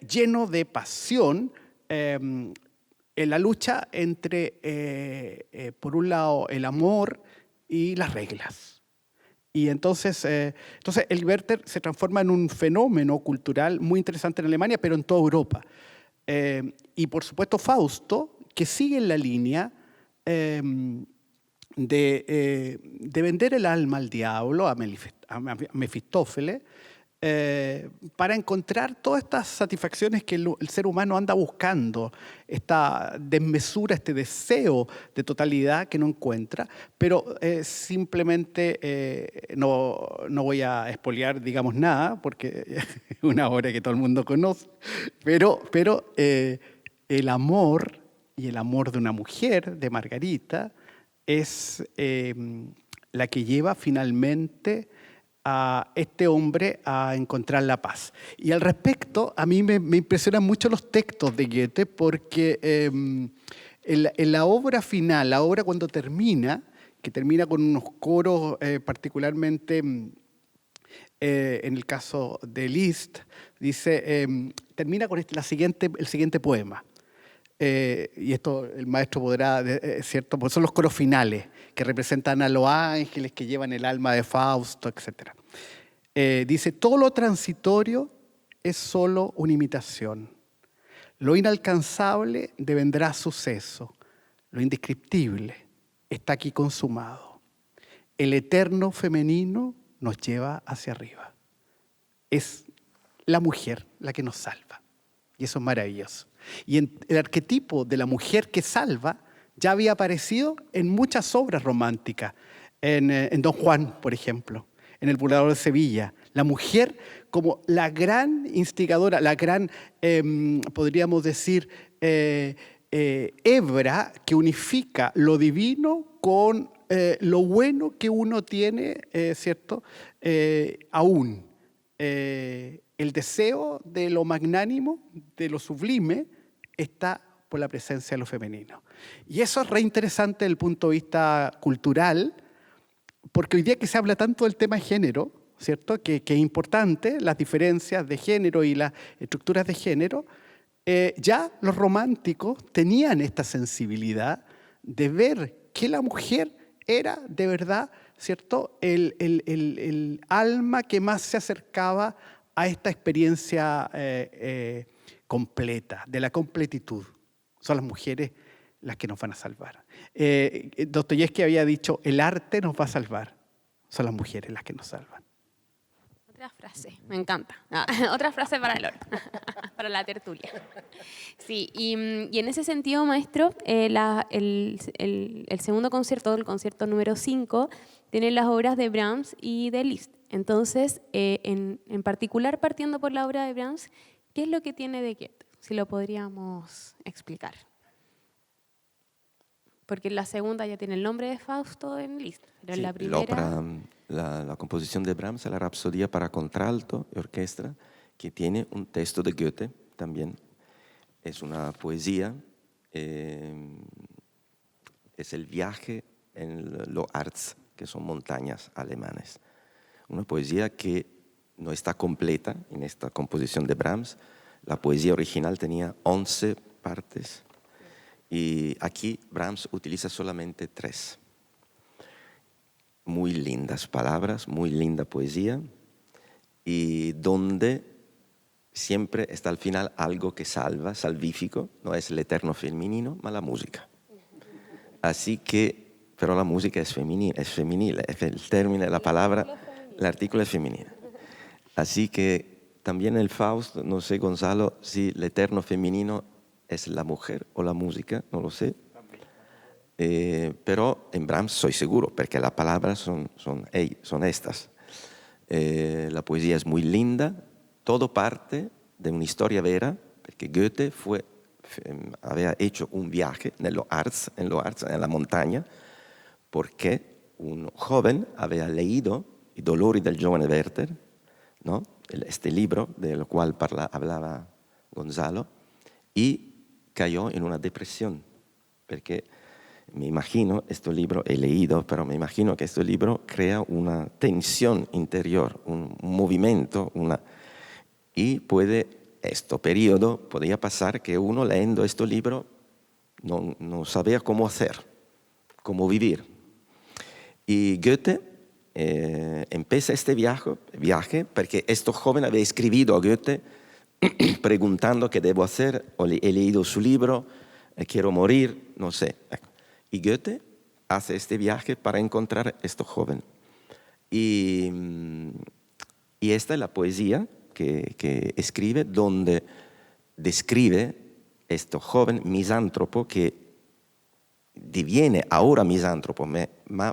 lleno de pasión, en la lucha entre, por un lado, el amor y las reglas. Y entonces el Werther se transforma en un fenómeno cultural muy interesante en Alemania, pero en toda Europa. Y por supuesto Fausto, que sigue en la línea de vender el alma al diablo, a Mefistófeles, para encontrar todas estas satisfacciones que el ser humano anda buscando, esta desmesura, este deseo de totalidad que no encuentra, pero simplemente no voy a expoliar, digamos, nada, porque es una obra que todo el mundo conoce, pero el amor y el amor de una mujer, de Margarita, es la que lleva finalmente a este hombre a encontrar la paz. Y al respecto, a mí me impresionan mucho los textos de Goethe porque en la obra final, la obra cuando termina, que termina con unos coros particularmente, en el caso de Liszt, dice, termina con el siguiente poema. Y esto el maestro podrá, ¿cierto? Porque son los coros finales que representan a los ángeles que llevan el alma de Fausto, etc. Dice, todo lo transitorio es solo una imitación. Lo inalcanzable devendrá suceso. Lo indescriptible está aquí consumado. El eterno femenino nos lleva hacia arriba. Es la mujer la que nos salva. Y eso es maravilloso. Y el arquetipo de la mujer que salva ya había aparecido en muchas obras románticas. En Don Juan, por ejemplo, en El Burlador de Sevilla. La mujer como la gran instigadora, la gran, podríamos decir, hebra que unifica lo divino con lo bueno que uno tiene, ¿cierto? Aún. El deseo de lo magnánimo, de lo sublime, está por la presencia de lo femenino. Y eso es re interesante desde el punto de vista cultural, porque hoy día que se habla tanto del tema género, ¿cierto? Que es importante, las diferencias de género y las estructuras de género, ya los románticos tenían esta sensibilidad de ver que la mujer era de verdad, ¿cierto? El alma que más se acercaba a esta experiencia completa, de la completitud. Son las mujeres las que nos van a salvar. Dostoyevski había dicho, el arte nos va a salvar. Son las mujeres las que nos salvan. Otra frase, me encanta. Otra frase para el oro, para la tertulia. Sí, y en ese sentido, maestro, el segundo concierto, el concierto número 5, tiene las obras de Brahms y de Liszt. Entonces, en particular, partiendo por la obra de Brahms, ¿qué es lo que tiene de Goethe? Si lo podríamos explicar. Porque en la segunda ya tiene el nombre de Fausto en Liszt, pero en la primera... La composición de Brahms es la Rapsodia para contralto y orquesta, que tiene un texto de Goethe también. Es una poesía, es el viaje en los Harz, que son montañas alemanes. Una poesía que no está completa en esta composición de Brahms. La poesía original tenía 11 partes y aquí Brahms utiliza solamente 3. Muy lindas palabras, muy linda poesía, y donde siempre está al final algo que salva, salvífico, no es el eterno femenino, ma la música. Así que, pero la música es femenil, es el término, la palabra, el artículo es femenino. Así que también el Fausto, no sé, Gonzalo, si el eterno femenino es la mujer o la música, no lo sé. Pero en Brahms soy seguro, porque las palabras son estas. La poesía es muy linda, todo parte de una historia vera, porque Goethe había hecho un viaje en los Harz, en la montaña, porque un joven había leído I dolori del giovane Werther, ¿no? Este libro del cual hablaba Gonzalo, y cayó en una depresión, porque me imagino, este libro he leído, pero me imagino que este libro crea una tensión interior, un movimiento, y este periodo podía pasar que uno leyendo este libro no sabía cómo hacer, cómo vivir. Y Goethe empieza este viaje porque este joven había escrito a Goethe preguntando qué debo hacer, he leído su libro, quiero morir, no sé. Y Goethe hace este viaje para encontrar a este joven. Y esta es la poesía que escribe, donde describe este joven misántropo que diviene ahora misántropo,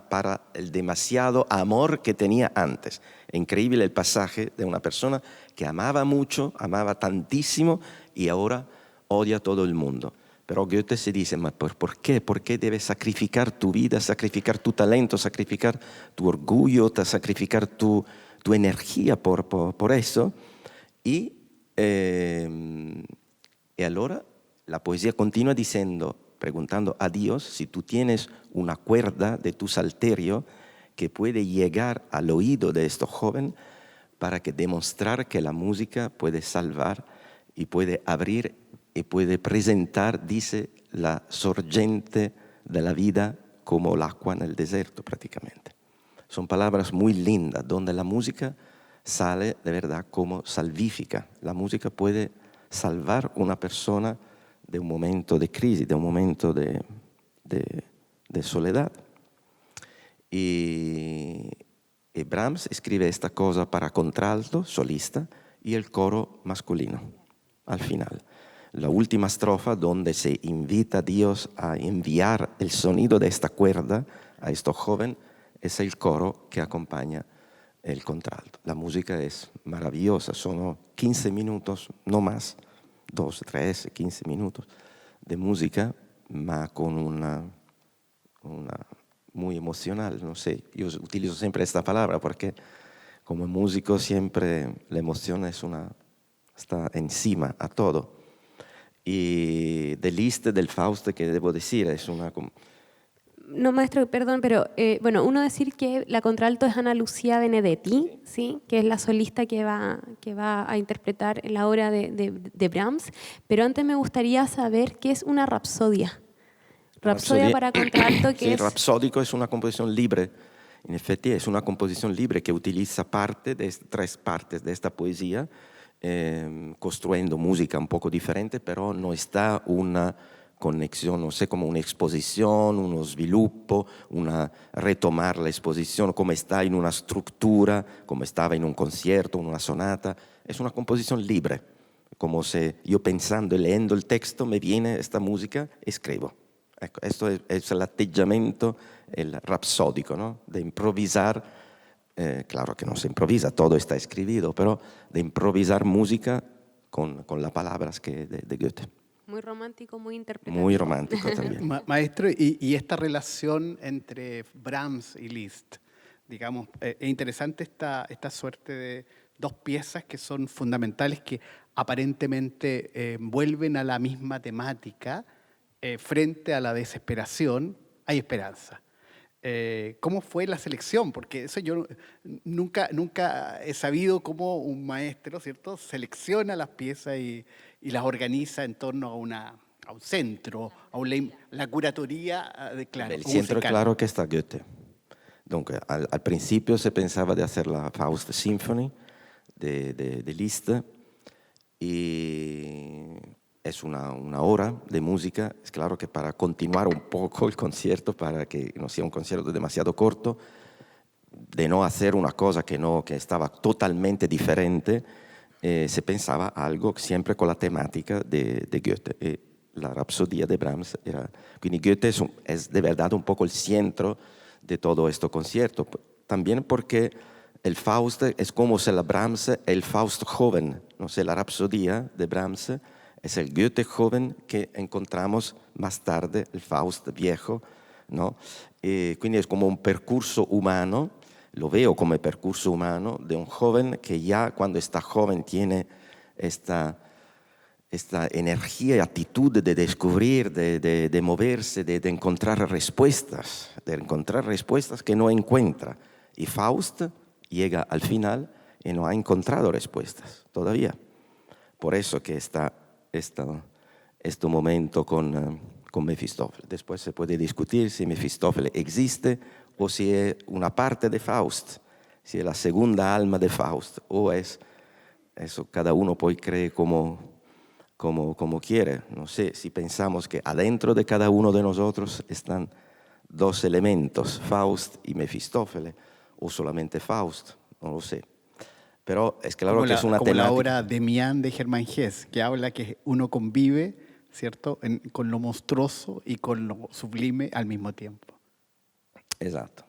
para el demasiado amor que tenía antes. Es increíble el pasaje de una persona que amaba mucho, amaba tantísimo y ahora odia a todo el mundo. Pero Goethe se dice, ¿por qué? ¿Por qué debes sacrificar tu vida, sacrificar tu talento, sacrificar tu orgullo, sacrificar tu energía por eso? Y ahora la poesía continúa preguntando a Dios si tú tienes una cuerda de tu salterio que puede llegar al oído de este joven para demostrar que la música puede salvar y puede abrir y puede presentar, dice, la sorgente de la vida como el agua en el desierto prácticamente. Son palabras muy lindas, donde la música sale de verdad como salvífica. La música puede salvar a una persona de un momento de crisis, de un momento de soledad. Y Brahms escribe esta cosa para contralto, solista, y el coro masculino, al final. La última estrofa, donde se invita a Dios a enviar el sonido de esta cuerda a estos jóvenes, es el coro que acompaña el contralto. La música es maravillosa, son 15 minutos, no más, 12, 13, 15 minutos de música, ma con una muy emocional, no sé, yo utilizo siempre esta palabra porque como músico siempre la emoción está encima a todo. Y de Liszt, del Faust, que debo decir, es una... No, maestro, perdón, pero bueno, uno decir que la contralto es Ana Lucía Benedetti, ¿sí? Que es la solista que va a interpretar la obra de Brahms, pero antes me gustaría saber qué es una rapsodia. Rapsodia para contralto, que sí, es... rapsódico es una composición libre. En efecto, es una composición libre que utiliza tres partes de esta poesía, construyendo música un poco diferente, pero no está una conexión, no sé, como una exposición, uno sviluppo, retomar la exposición, como está en una estructura, como estaba en un concierto, en una sonata. Es una composición libre, como si yo pensando y leyendo el texto me viene esta música, escribo. Ecco, esto es el atteggiamento, el rapsódico, ¿no? De improvisar, claro que no se improvisa, todo está escrito, pero de improvisar música con las palabras de Goethe. Muy romántico, muy interpretativo. Muy romántico también. Maestro, y esta relación entre Brahms y Liszt, digamos, es interesante esta suerte de dos piezas que son fundamentales, que aparentemente vuelven a la misma temática. Frente a la desesperación hay esperanza. ¿Cómo fue la selección? Porque eso yo nunca he sabido cómo un maestro, ¿cierto?, selecciona las piezas y las organiza en torno a un centro, la curatoría de claro. El centro, claro que está Goethe. Donc, al principio se pensaba de hacer la Faust Symphony de Liszt, y es una hora de música. Es claro que para continuar un poco el concierto, para que no sea un concierto demasiado corto, de no hacer una cosa que estaba totalmente diferente, se pensaba algo siempre con la temática de Goethe. Y la Rapsodia de Brahms era... Quindi Goethe es de verdad un poco el centro de todo este concierto. También porque el Faust es como si la Brahms, el Faust joven, no sé, la Rapsodia de Brahms es el Goethe joven que encontramos más tarde, el Faust viejo, ¿no? Quindi es como un percurso humano, lo veo como el percurso humano de un joven que ya cuando está joven tiene esta energía y actitud de descubrir, de moverse, de encontrar respuestas que no encuentra. Y Faust llega al final y no ha encontrado respuestas todavía. Por eso que está este momento con Mefistófeles. Después se puede discutir si Mefistófeles existe o si es una parte de Faust, si es la segunda alma de Faust, o es eso, cada uno poi cree como quiere. No sé, si pensamos que adentro de cada uno de nosotros están dos elementos, Faust y Mefistófeles, o solamente Faust, no lo sé. Pero es claro que es una como temática. la obra Demián de Germán Hesse, que habla que uno convive, ¿cierto?, con lo monstruoso y con lo sublime al mismo tiempo. Exacto.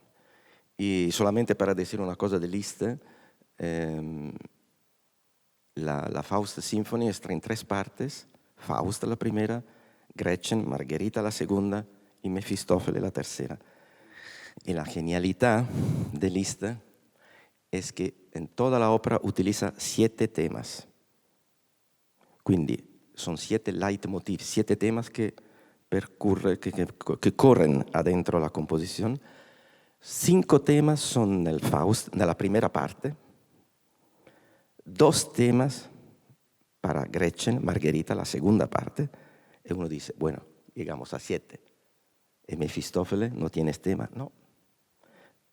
Y solamente para decir una cosa de Liszt, la Faust Symphony está en tres partes: Faust la primera, Gretchen, Margherita la segunda y Mefistófeles la tercera. Y la genialidad de Liszt es que en toda la ópera utiliza 7 temas. Quindi son 7 leitmotiv, 7 temas que corren adentro la composición. 5 temas son del Faust, de la primera parte. 2 temas para Gretchen, Margherita, la segunda parte. Y uno dice, bueno, llegamos a 7. ¿Y Mefistófeles no tienes tema? No.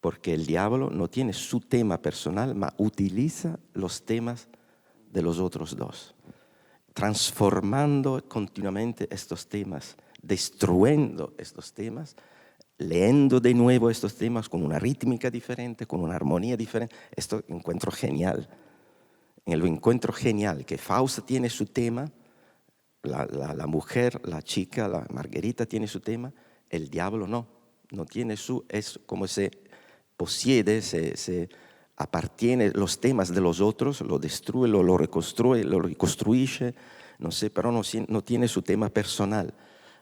porque el diablo no tiene su tema personal, ma utiliza los temas de los otros dos, transformando continuamente estos temas, destruyendo estos temas, leyendo de nuevo estos temas con una rítmica diferente, con una armonía diferente. Esto encuentro genial. En el encuentro genial que Fausto tiene su tema, la mujer, la chica, la Margarita tiene su tema, el diablo no tiene su, es como se posee, se appartiene los temas de los otros, lo destruye, lo reconstruye, no sé, pero no tiene su tema personal.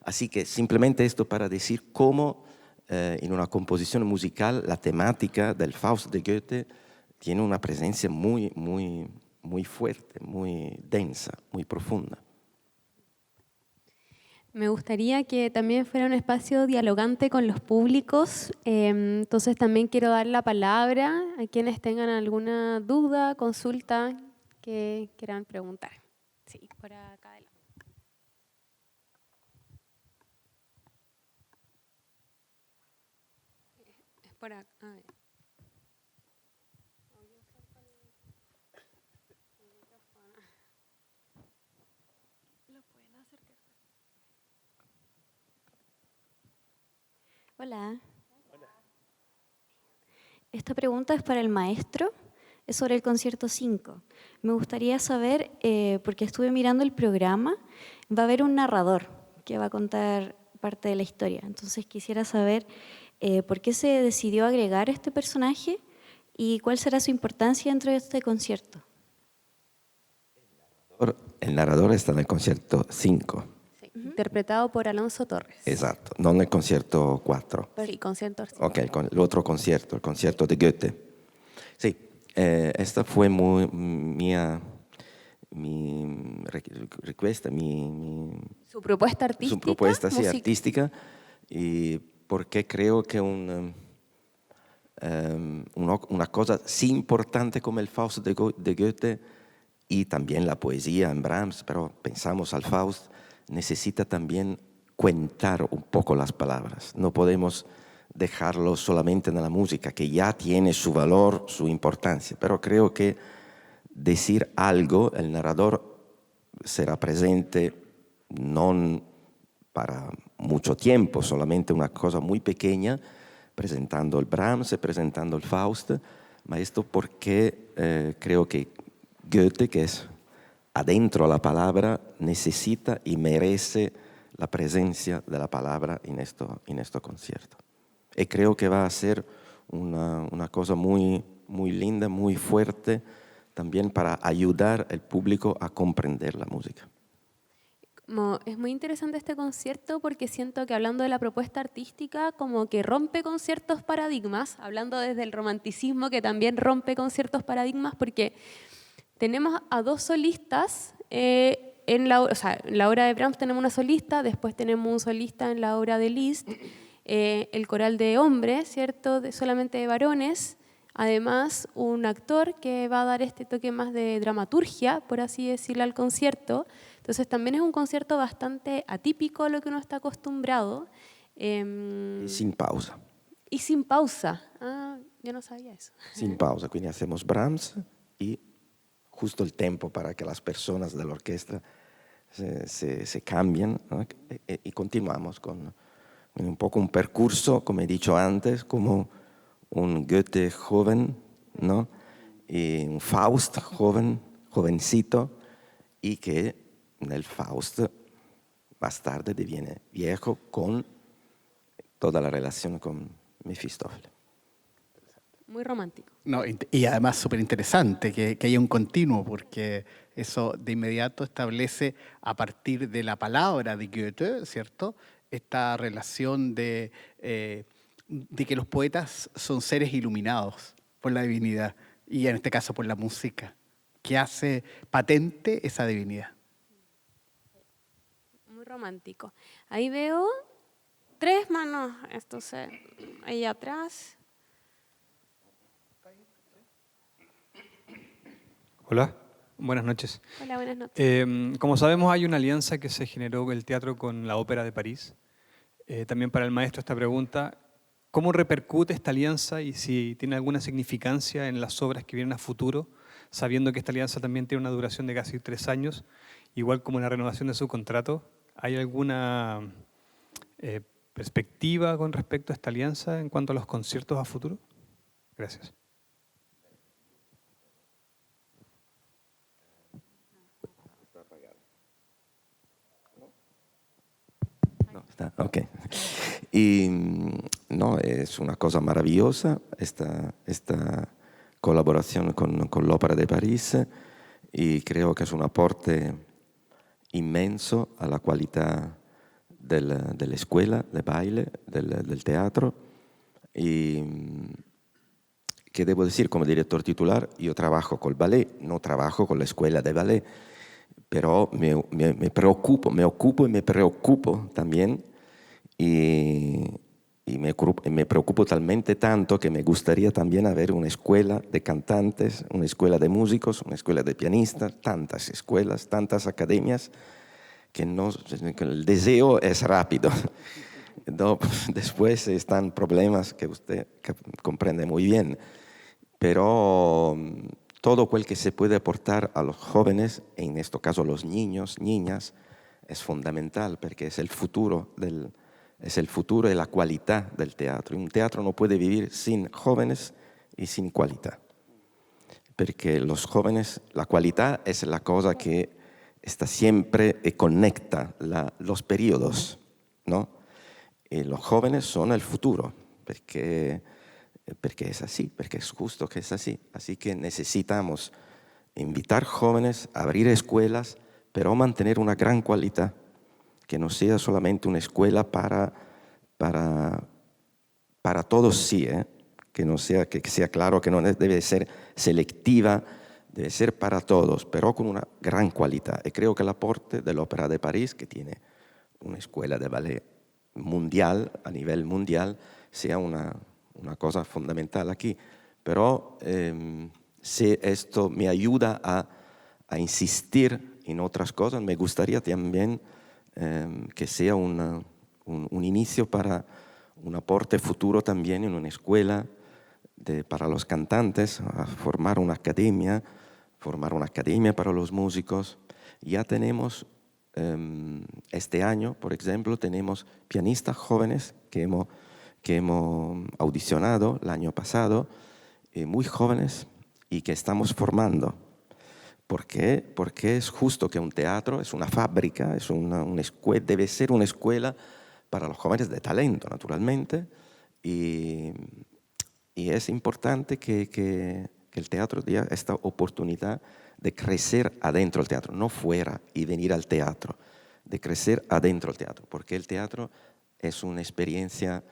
Así que simplemente esto para decir cómo en una composición musical la temática del Faust de Goethe tiene una presencia muy, muy, muy fuerte, muy densa, muy profunda. Me gustaría que también fuera un espacio dialogante con los públicos, entonces también quiero dar la palabra a quienes tengan alguna duda, consulta, que quieran preguntar. Sí, por acá adelante. Es por acá. Ah, ya. Hola. Esta pregunta es para el maestro, es sobre el concierto 5. Me gustaría saber, porque estuve mirando el programa, va a haber un narrador que va a contar parte de la historia. Entonces quisiera saber por qué se decidió agregar este personaje y cuál será su importancia dentro de este concierto. El narrador está en el concierto 5. Sí, interpretado por Alonso Torres. Exacto, no en el concierto 4. Sí, concierto 5. Ok, el otro concierto, el concierto de Goethe. Sí, esta fue mi requesta, Su propuesta artística. Su propuesta sí, artística, y porque creo que una cosa sí importante como el Faust de Goethe y también la poesía en Brahms, pero pensamos al Faust, necesita también contar un poco las palabras. No podemos dejarlo solamente en la música, que ya tiene su valor, su importancia, pero creo que decir algo, el narrador será presente no para mucho tiempo, solamente una cosa muy pequeña, presentando el Brahms, presentando el Faust, ma esto porque creo que Goethe, que es adentro la palabra, necesita y merece la presencia de la palabra en este concierto. Y creo que va a ser una cosa muy, muy linda, muy fuerte, también para ayudar al público a comprender la música. Es muy interesante este concierto porque siento que hablando de la propuesta artística como que rompe con ciertos paradigmas, hablando desde el romanticismo que también rompe con ciertos paradigmas porque tenemos a dos solistas, en la obra de Brahms tenemos una solista, después tenemos un solista en la obra de Liszt, el coral de hombres, ¿cierto? Solamente de varones, además un actor que va a dar este toque más de dramaturgia, por así decirlo, al concierto. Entonces también es un concierto bastante atípico a lo que uno está acostumbrado. Sin pausa. Y sin pausa. Ah, yo no sabía eso. Sin pausa, quindi hacemos Brahms y justo el tempo para que las personas de la orquesta se cambien, ¿no? Y continuamos con un poco un percurso, como he dicho antes, como un Goethe joven, ¿no? Y un Faust joven, jovencito, y que en el Faust más tarde diviene viejo con toda la relación con Mefistófeles. Muy romántico. No, y además súper interesante que haya un continuo, porque eso de inmediato establece a partir de la palabra de Goethe, ¿cierto? Esta relación de que los poetas son seres iluminados por la divinidad, y en este caso por la música, que hace patente esa divinidad. Muy romántico. Ahí veo 3 manos, ahí atrás. Hola, buenas noches. Hola, buenas noches. Como sabemos, hay una alianza que se generó el teatro con la Ópera de París. También para el maestro esta pregunta, ¿Cómo repercute esta alianza y si tiene alguna significancia en las obras que vienen a futuro, sabiendo que esta alianza también tiene una duración de casi 3 años, igual como la renovación de su contrato? ¿Hay alguna perspectiva con respecto a esta alianza en cuanto a los conciertos a futuro? Gracias. No, está, ok. Y no, es una cosa maravillosa esta colaboración con l'Opera de París, y creo que es un aporte inmenso a la calidad de la escuela de baile, del teatro. Y que debo decir, como director titular, yo trabajo con el ballet, no trabajo con la escuela de ballet, pero me ocupo y me preocupo también, y me preocupo talmente tanto que me gustaría también haber una escuela de cantantes, una escuela de músicos, una escuela de pianistas, tantas escuelas, tantas academias, que el deseo es rápido. No, después están problemas que usted comprende muy bien, pero todo aquel que se puede aportar a los jóvenes, en este caso los niños, niñas, es fundamental, porque es el futuro y la calidad del teatro. Y un teatro no puede vivir sin jóvenes y sin calidad, porque los jóvenes, la calidad es la cosa que está siempre y conecta los periodos, ¿no? Y los jóvenes son el futuro, porque es así, porque es justo que es así. Así que necesitamos invitar jóvenes, abrir escuelas, pero mantener una gran calidad, que no sea solamente una escuela para todos, sí, que sea claro que no debe ser selectiva, debe ser para todos, pero con una gran calidad. Y creo que el aporte de l'Opéra de París, que tiene una escuela de ballet mundial, a nivel mundial, sea una cosa fundamental aquí. Pero si esto me ayuda a insistir en otras cosas, me gustaría también que sea un inicio para un aporte futuro también en una escuela para los cantantes, a formar una academia para los músicos. Ya tenemos, este año, por ejemplo, tenemos pianistas jóvenes que hemos audicionado el año pasado, muy jóvenes, y que estamos formando. ¿Por qué? Porque es justo que un teatro es una fábrica, es una escuela, debe ser una escuela para los jóvenes de talento, naturalmente, y es importante que el teatro dé esta oportunidad de crecer adentro del teatro, no fuera y venir al teatro, de crecer adentro del teatro, porque el teatro es una experiencia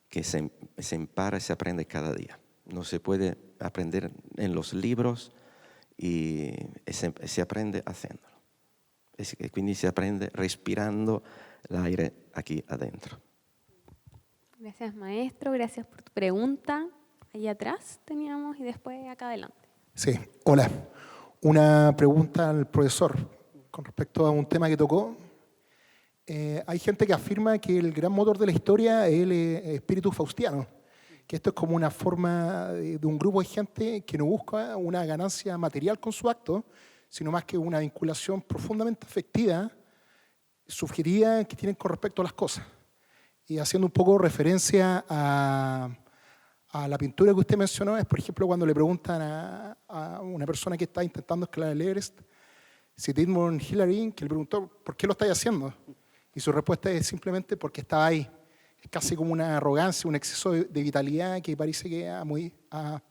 que se empara y se aprende cada día. No se puede aprender en los libros, y se aprende haciéndolo. Quindi se aprende respirando el aire aquí adentro. Gracias, maestro. Gracias por tu pregunta. Ahí atrás teníamos y después acá adelante. Sí, hola. Una pregunta al profesor con respecto a un tema que tocó. Hay gente que afirma que el gran motor de la historia es el espíritu faustiano, que esto es como una forma de un grupo de gente que no busca una ganancia material con su acto, sino más que una vinculación profundamente afectiva, subjetiva, que tienen con respecto a las cosas. Y haciendo un poco referencia a la pintura que usted mencionó, es por ejemplo cuando le preguntan a una persona que está intentando escalar el Everest, si Edmund Hillary, que le preguntó ¿por qué lo estáis haciendo? Y su respuesta es simplemente porque estaba ahí. Es casi como una arrogancia, un exceso de vitalidad que parece que ha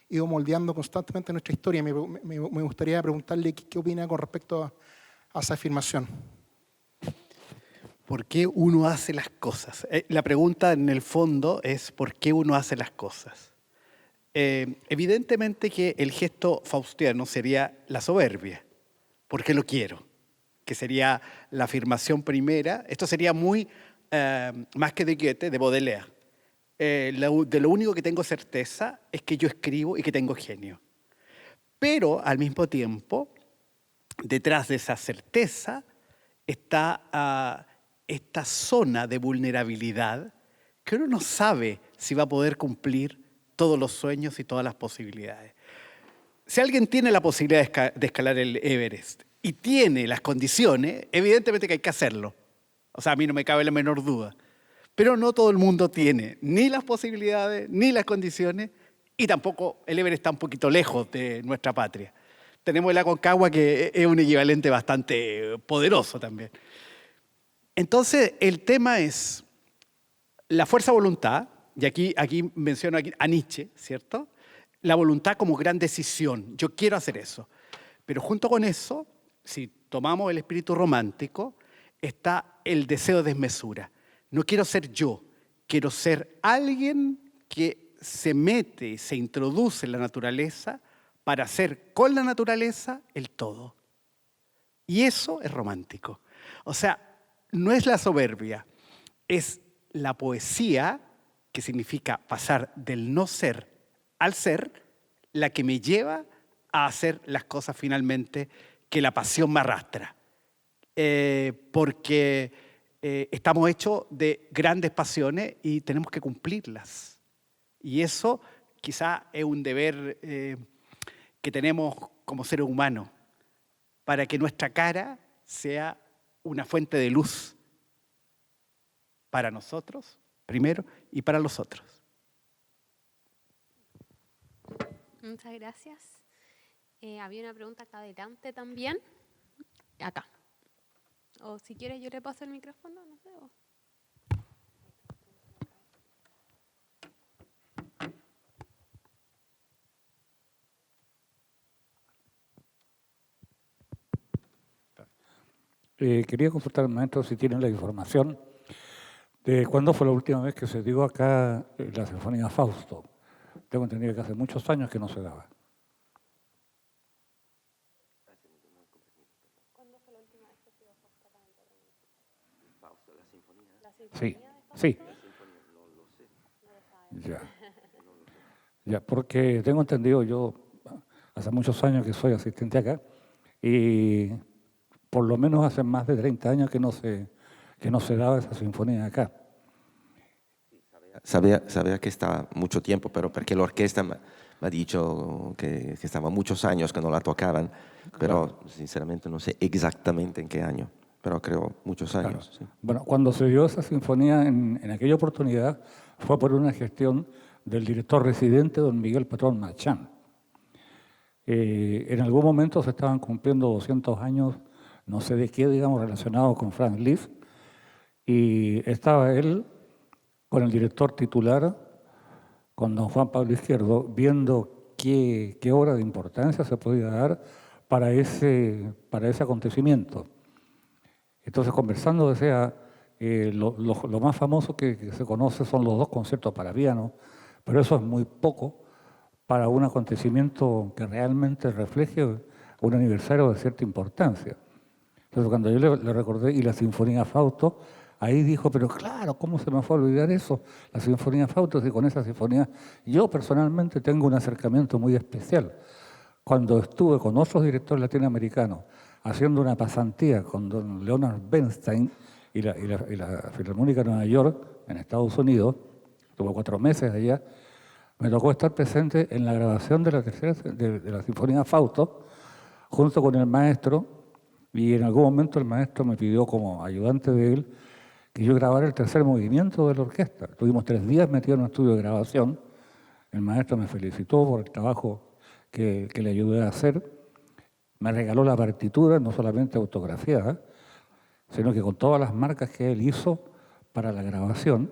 ido moldeando constantemente nuestra historia. Me gustaría preguntarle qué opina con respecto a esa afirmación. ¿Por qué uno hace las cosas? La pregunta en el fondo es ¿por qué uno hace las cosas? Evidentemente que el gesto faustiano sería la soberbia, porque lo quiero, que sería la afirmación primera. Esto sería muy más que de Goethe, de Baudelaire. De lo único que tengo certeza es que yo escribo y que tengo genio. Pero al mismo tiempo, detrás de esa certeza está esta zona de vulnerabilidad que uno no sabe si va a poder cumplir todos los sueños y todas las posibilidades. Si alguien tiene la posibilidad de escalar el Everest y tiene las condiciones, evidentemente que hay que hacerlo. O sea, a mí no me cabe la menor duda. Pero no todo el mundo tiene ni las posibilidades, ni las condiciones, y tampoco el Everest está un poquito lejos de nuestra patria. Tenemos el Aconcagua, que es un equivalente bastante poderoso también. Entonces, el tema es la fuerza de voluntad, y aquí menciono a Nietzsche, ¿cierto? La voluntad como gran decisión. Yo quiero hacer eso. Pero junto con eso, si tomamos el espíritu romántico, está el deseo de desmesura. No quiero ser yo, quiero ser alguien que se mete y se introduce en la naturaleza para hacer con la naturaleza el todo. Y eso es romántico. O sea, no es la soberbia, es la poesía, que significa pasar del no ser al ser, la que me lleva a hacer las cosas finalmente que la pasión me arrastra. Porque estamos hechos de grandes pasiones y tenemos que cumplirlas. Y eso quizá es un deber que tenemos como seres humanos, para que nuestra cara sea una fuente de luz para nosotros, primero, y para los otros. Muchas gracias. Había una pregunta acá adelante también. Acá. O si quieres yo le paso el micrófono, no sé. Quería consultar al maestro si tienen la información de cuándo fue la última vez que se dio acá la Sinfonía Fausto. Tengo entendido que hace muchos años que no se daba. ¿Cuándo fue la última vez que se dio Fausto acá en el Fausto, la sinfonía? Sí, sí. Ya. Ya, porque tengo entendido, yo hace muchos años que soy asistente acá y por lo menos hace más de 30 años que no se daba esa sinfonía acá. Sabía que estaba mucho tiempo, pero porque la orquesta me ha dicho que estaba muchos años que no la tocaban, pero sinceramente no sé exactamente en qué año, pero creo muchos años. Claro. Sí. Bueno, cuando se dio esa sinfonía en aquella oportunidad fue por una gestión del director residente, don Miguel Patrón Marchán. En algún momento se estaban cumpliendo 200 años, no sé de qué, digamos, relacionado con Franz Liszt, y estaba él con el director titular, con don Juan Pablo Izquierdo, viendo qué obra de importancia se podía dar para ese acontecimiento. Entonces, conversando, decía, lo más famoso que se conoce son los 2 conciertos para piano, pero eso es muy poco para un acontecimiento que realmente refleje un aniversario de cierta importancia. Entonces, cuando yo le recordé, y la Sinfonía Fausto, ahí dijo, pero claro, ¿cómo se me fue a olvidar eso? La Sinfonía Fausto, y con esa sinfonía yo personalmente tengo un acercamiento muy especial. Cuando estuve con otros directores latinoamericanos haciendo una pasantía con don Leonard Bernstein y la Filarmónica de Nueva York, en Estados Unidos, estuve 4 meses allá, me tocó estar presente en la grabación de la Sinfonía Fausto, junto con el maestro, y en algún momento el maestro me pidió como ayudante de él que yo grabara el 3er movimiento de la orquesta. Tuvimos 3 días metidos en un estudio de grabación. El maestro me felicitó por el trabajo que le ayudé a hacer. Me regaló la partitura, no solamente autografiada, sino que con todas las marcas que él hizo para la grabación.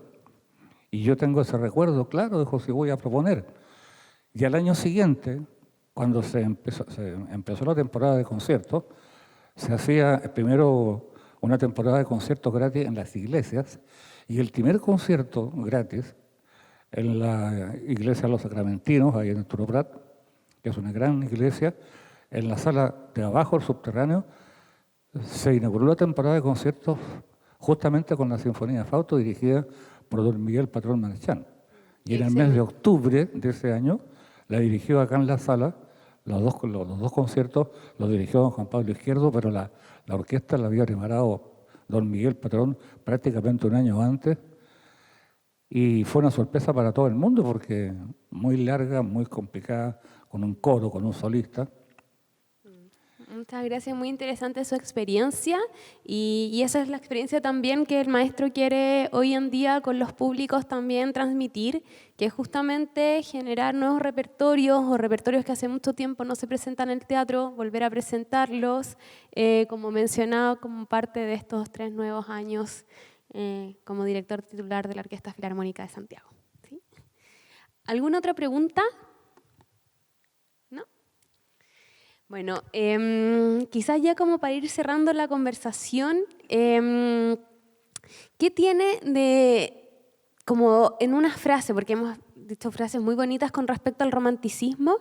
Y yo tengo ese recuerdo claro de José, voy a proponer. Y al año siguiente, cuando se empezó la temporada de conciertos, se hacía primero una temporada de conciertos gratis en las iglesias, y el primer concierto gratis en la iglesia de los Sacramentinos, ahí en Arturo Prat, que es una gran iglesia, en la sala de abajo, el subterráneo, se inauguró la temporada de conciertos justamente con la Sinfonía Fausto dirigida por don Miguel Patrón Marchán. Y en el mes de octubre de ese año la dirigió acá en la sala. Los dos conciertos los dirigió don Juan Pablo Izquierdo, pero la orquesta la había preparado don Miguel Patrón prácticamente un año antes. y fue una sorpresa para todo el mundo porque muy larga, muy complicada, con un coro, con un solista. Muchas gracias, muy interesante su experiencia y esa es la experiencia también que el maestro quiere hoy en día con los públicos también transmitir, que es justamente generar nuevos repertorios o repertorios que hace mucho tiempo no se presentan en el teatro, volver a presentarlos, como mencionaba, como parte de estos 3 nuevos años como director titular de la Orquesta Filarmónica de Santiago. ¿Sí? ¿Alguna otra pregunta? ¿No? Bueno, quizás ya como para ir cerrando la conversación, ¿qué tiene de, como en una frase, porque hemos dicho frases muy bonitas con respecto al romanticismo,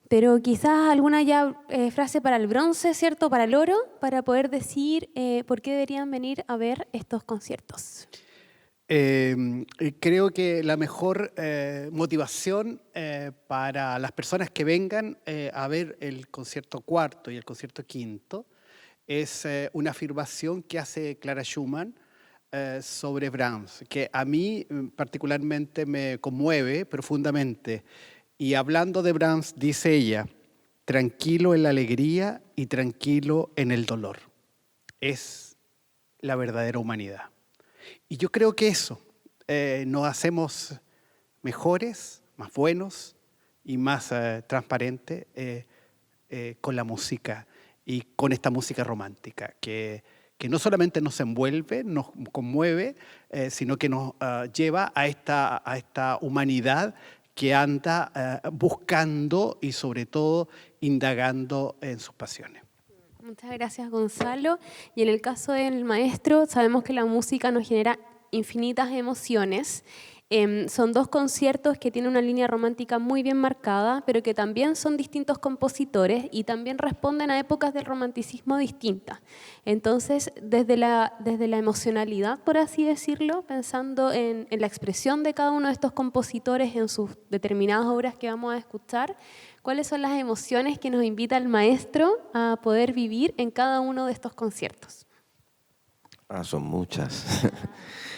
pero quizás alguna ya frase para el bronce, ¿cierto? Para el oro, para poder decir por qué deberían venir a ver estos conciertos. Creo que la mejor motivación para las personas que vengan a ver el concierto cuarto y el concierto quinto es una afirmación que hace Clara Schumann sobre Brahms, que a mí particularmente me conmueve profundamente. Y hablando de Brahms, dice ella, tranquilo en la alegría y tranquilo en el dolor. Es la verdadera humanidad. Y yo creo que eso nos hacemos mejores, más buenos y más transparentes con la música y con esta música romántica que no solamente nos envuelve, nos conmueve, sino que nos lleva a esta humanidad que anda buscando y sobre todo indagando en sus pasiones. Muchas gracias, Gonzalo. Y en el caso del maestro, sabemos que la música nos genera infinitas emociones. Son 2 conciertos que tienen una línea romántica muy bien marcada, pero que también son distintos compositores y también responden a épocas del romanticismo distintas. Entonces, desde la emocionalidad, por así decirlo, pensando en la expresión de cada uno de estos compositores en sus determinadas obras que vamos a escuchar, ¿cuáles son las emociones que nos invita el maestro a poder vivir en cada uno de estos conciertos? Son muchas.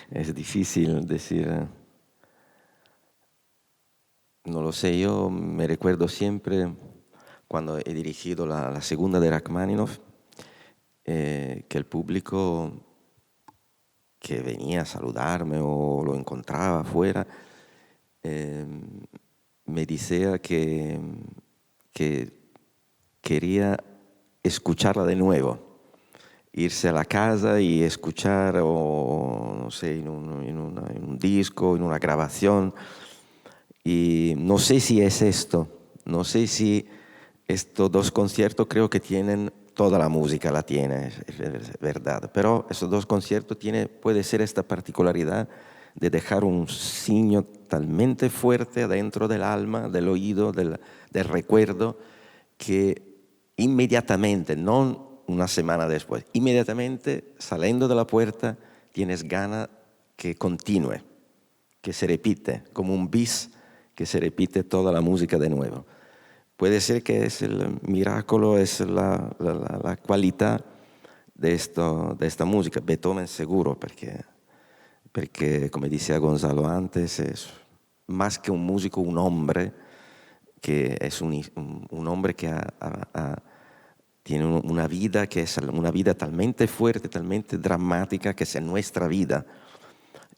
Es difícil decir. No lo sé, yo me recuerdo siempre cuando he dirigido la segunda de Rachmaninoff, que el público que venía a saludarme o lo encontraba afuera, me decía que quería escucharla de nuevo, irse a la casa y escuchar, o no sé, en un disco, en una grabación. Y no sé si es esto, no sé si estos 2 conciertos creo que tienen toda la música, la tiene, es verdad, pero estos 2 conciertos puede ser esta particularidad de dejar un signo talmente fuerte adentro del alma, del oído, del recuerdo, que inmediatamente, no una semana después, inmediatamente saliendo de la puerta tienes ganas que continúe, que se repite, como un bis que se repite toda la música de nuevo. Puede ser que es el milagro, es la calidad de esta música. Beethoven seguro, porque como decía Gonzalo antes, es más que un músico, un hombre, que es un hombre que tiene una vida que es una vida talmente fuerte, talmente dramática, que es nuestra vida.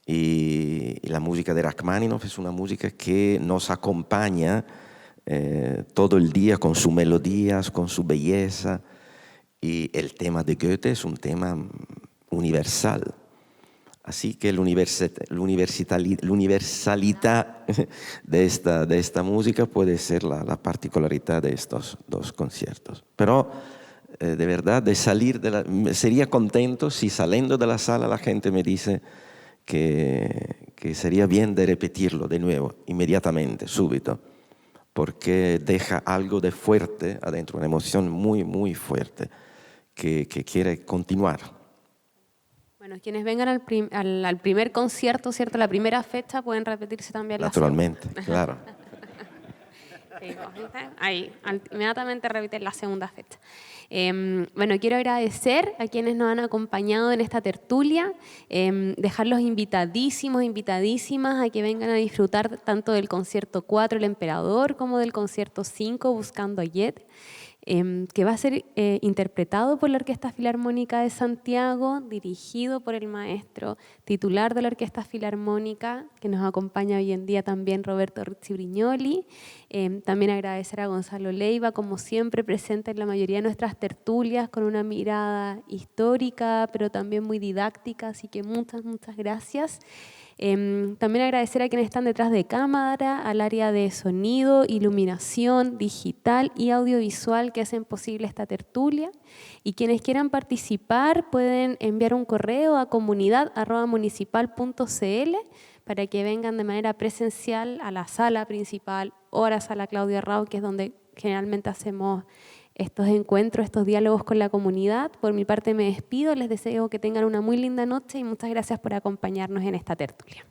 Y la música de Rachmaninoff es una música que nos acompaña todo el día con sus melodías, con su belleza. Y el tema de Goethe es un tema universal. Así que la universalidad de esta música puede ser la particularidad de estos 2 conciertos. Pero de verdad, sería contento si saliendo de la sala la gente me dice que sería bien de repetirlo de nuevo, inmediatamente, súbito, porque deja algo de fuerte adentro, una emoción muy, muy fuerte que quiere continuar. Bueno, quienes vengan al primer concierto, ¿cierto? La primera fecha, pueden repetirse también naturalmente, las claro. Ahí, inmediatamente repiten la segunda fecha. Bueno, quiero agradecer a quienes nos han acompañado en esta tertulia, dejarlos invitadísimas a que vengan a disfrutar tanto del concierto 4, El Emperador, como del concierto 5, Buscando a Jet, que va a ser interpretado por la Orquesta Filarmónica de Santiago, dirigido por el maestro titular de la Orquesta Filarmónica, que nos acompaña hoy en día también, Roberto Rizzi Brignoli. También agradecer a Gonzalo Leiva, como siempre, presente en la mayoría de nuestras tertulias, con una mirada histórica, pero también muy didáctica, así que muchas gracias. También agradecer a quienes están detrás de cámara, al área de sonido, iluminación, digital y audiovisual que hacen posible esta tertulia. Y quienes quieran participar pueden enviar un correo a comunidad@municipal.cl para que vengan de manera presencial a la sala principal o a la sala Claudia Rao, que es donde generalmente hacemos estos encuentros, estos diálogos con la comunidad. Por mi parte me despido, les deseo que tengan una muy linda noche y muchas gracias por acompañarnos en esta tertulia.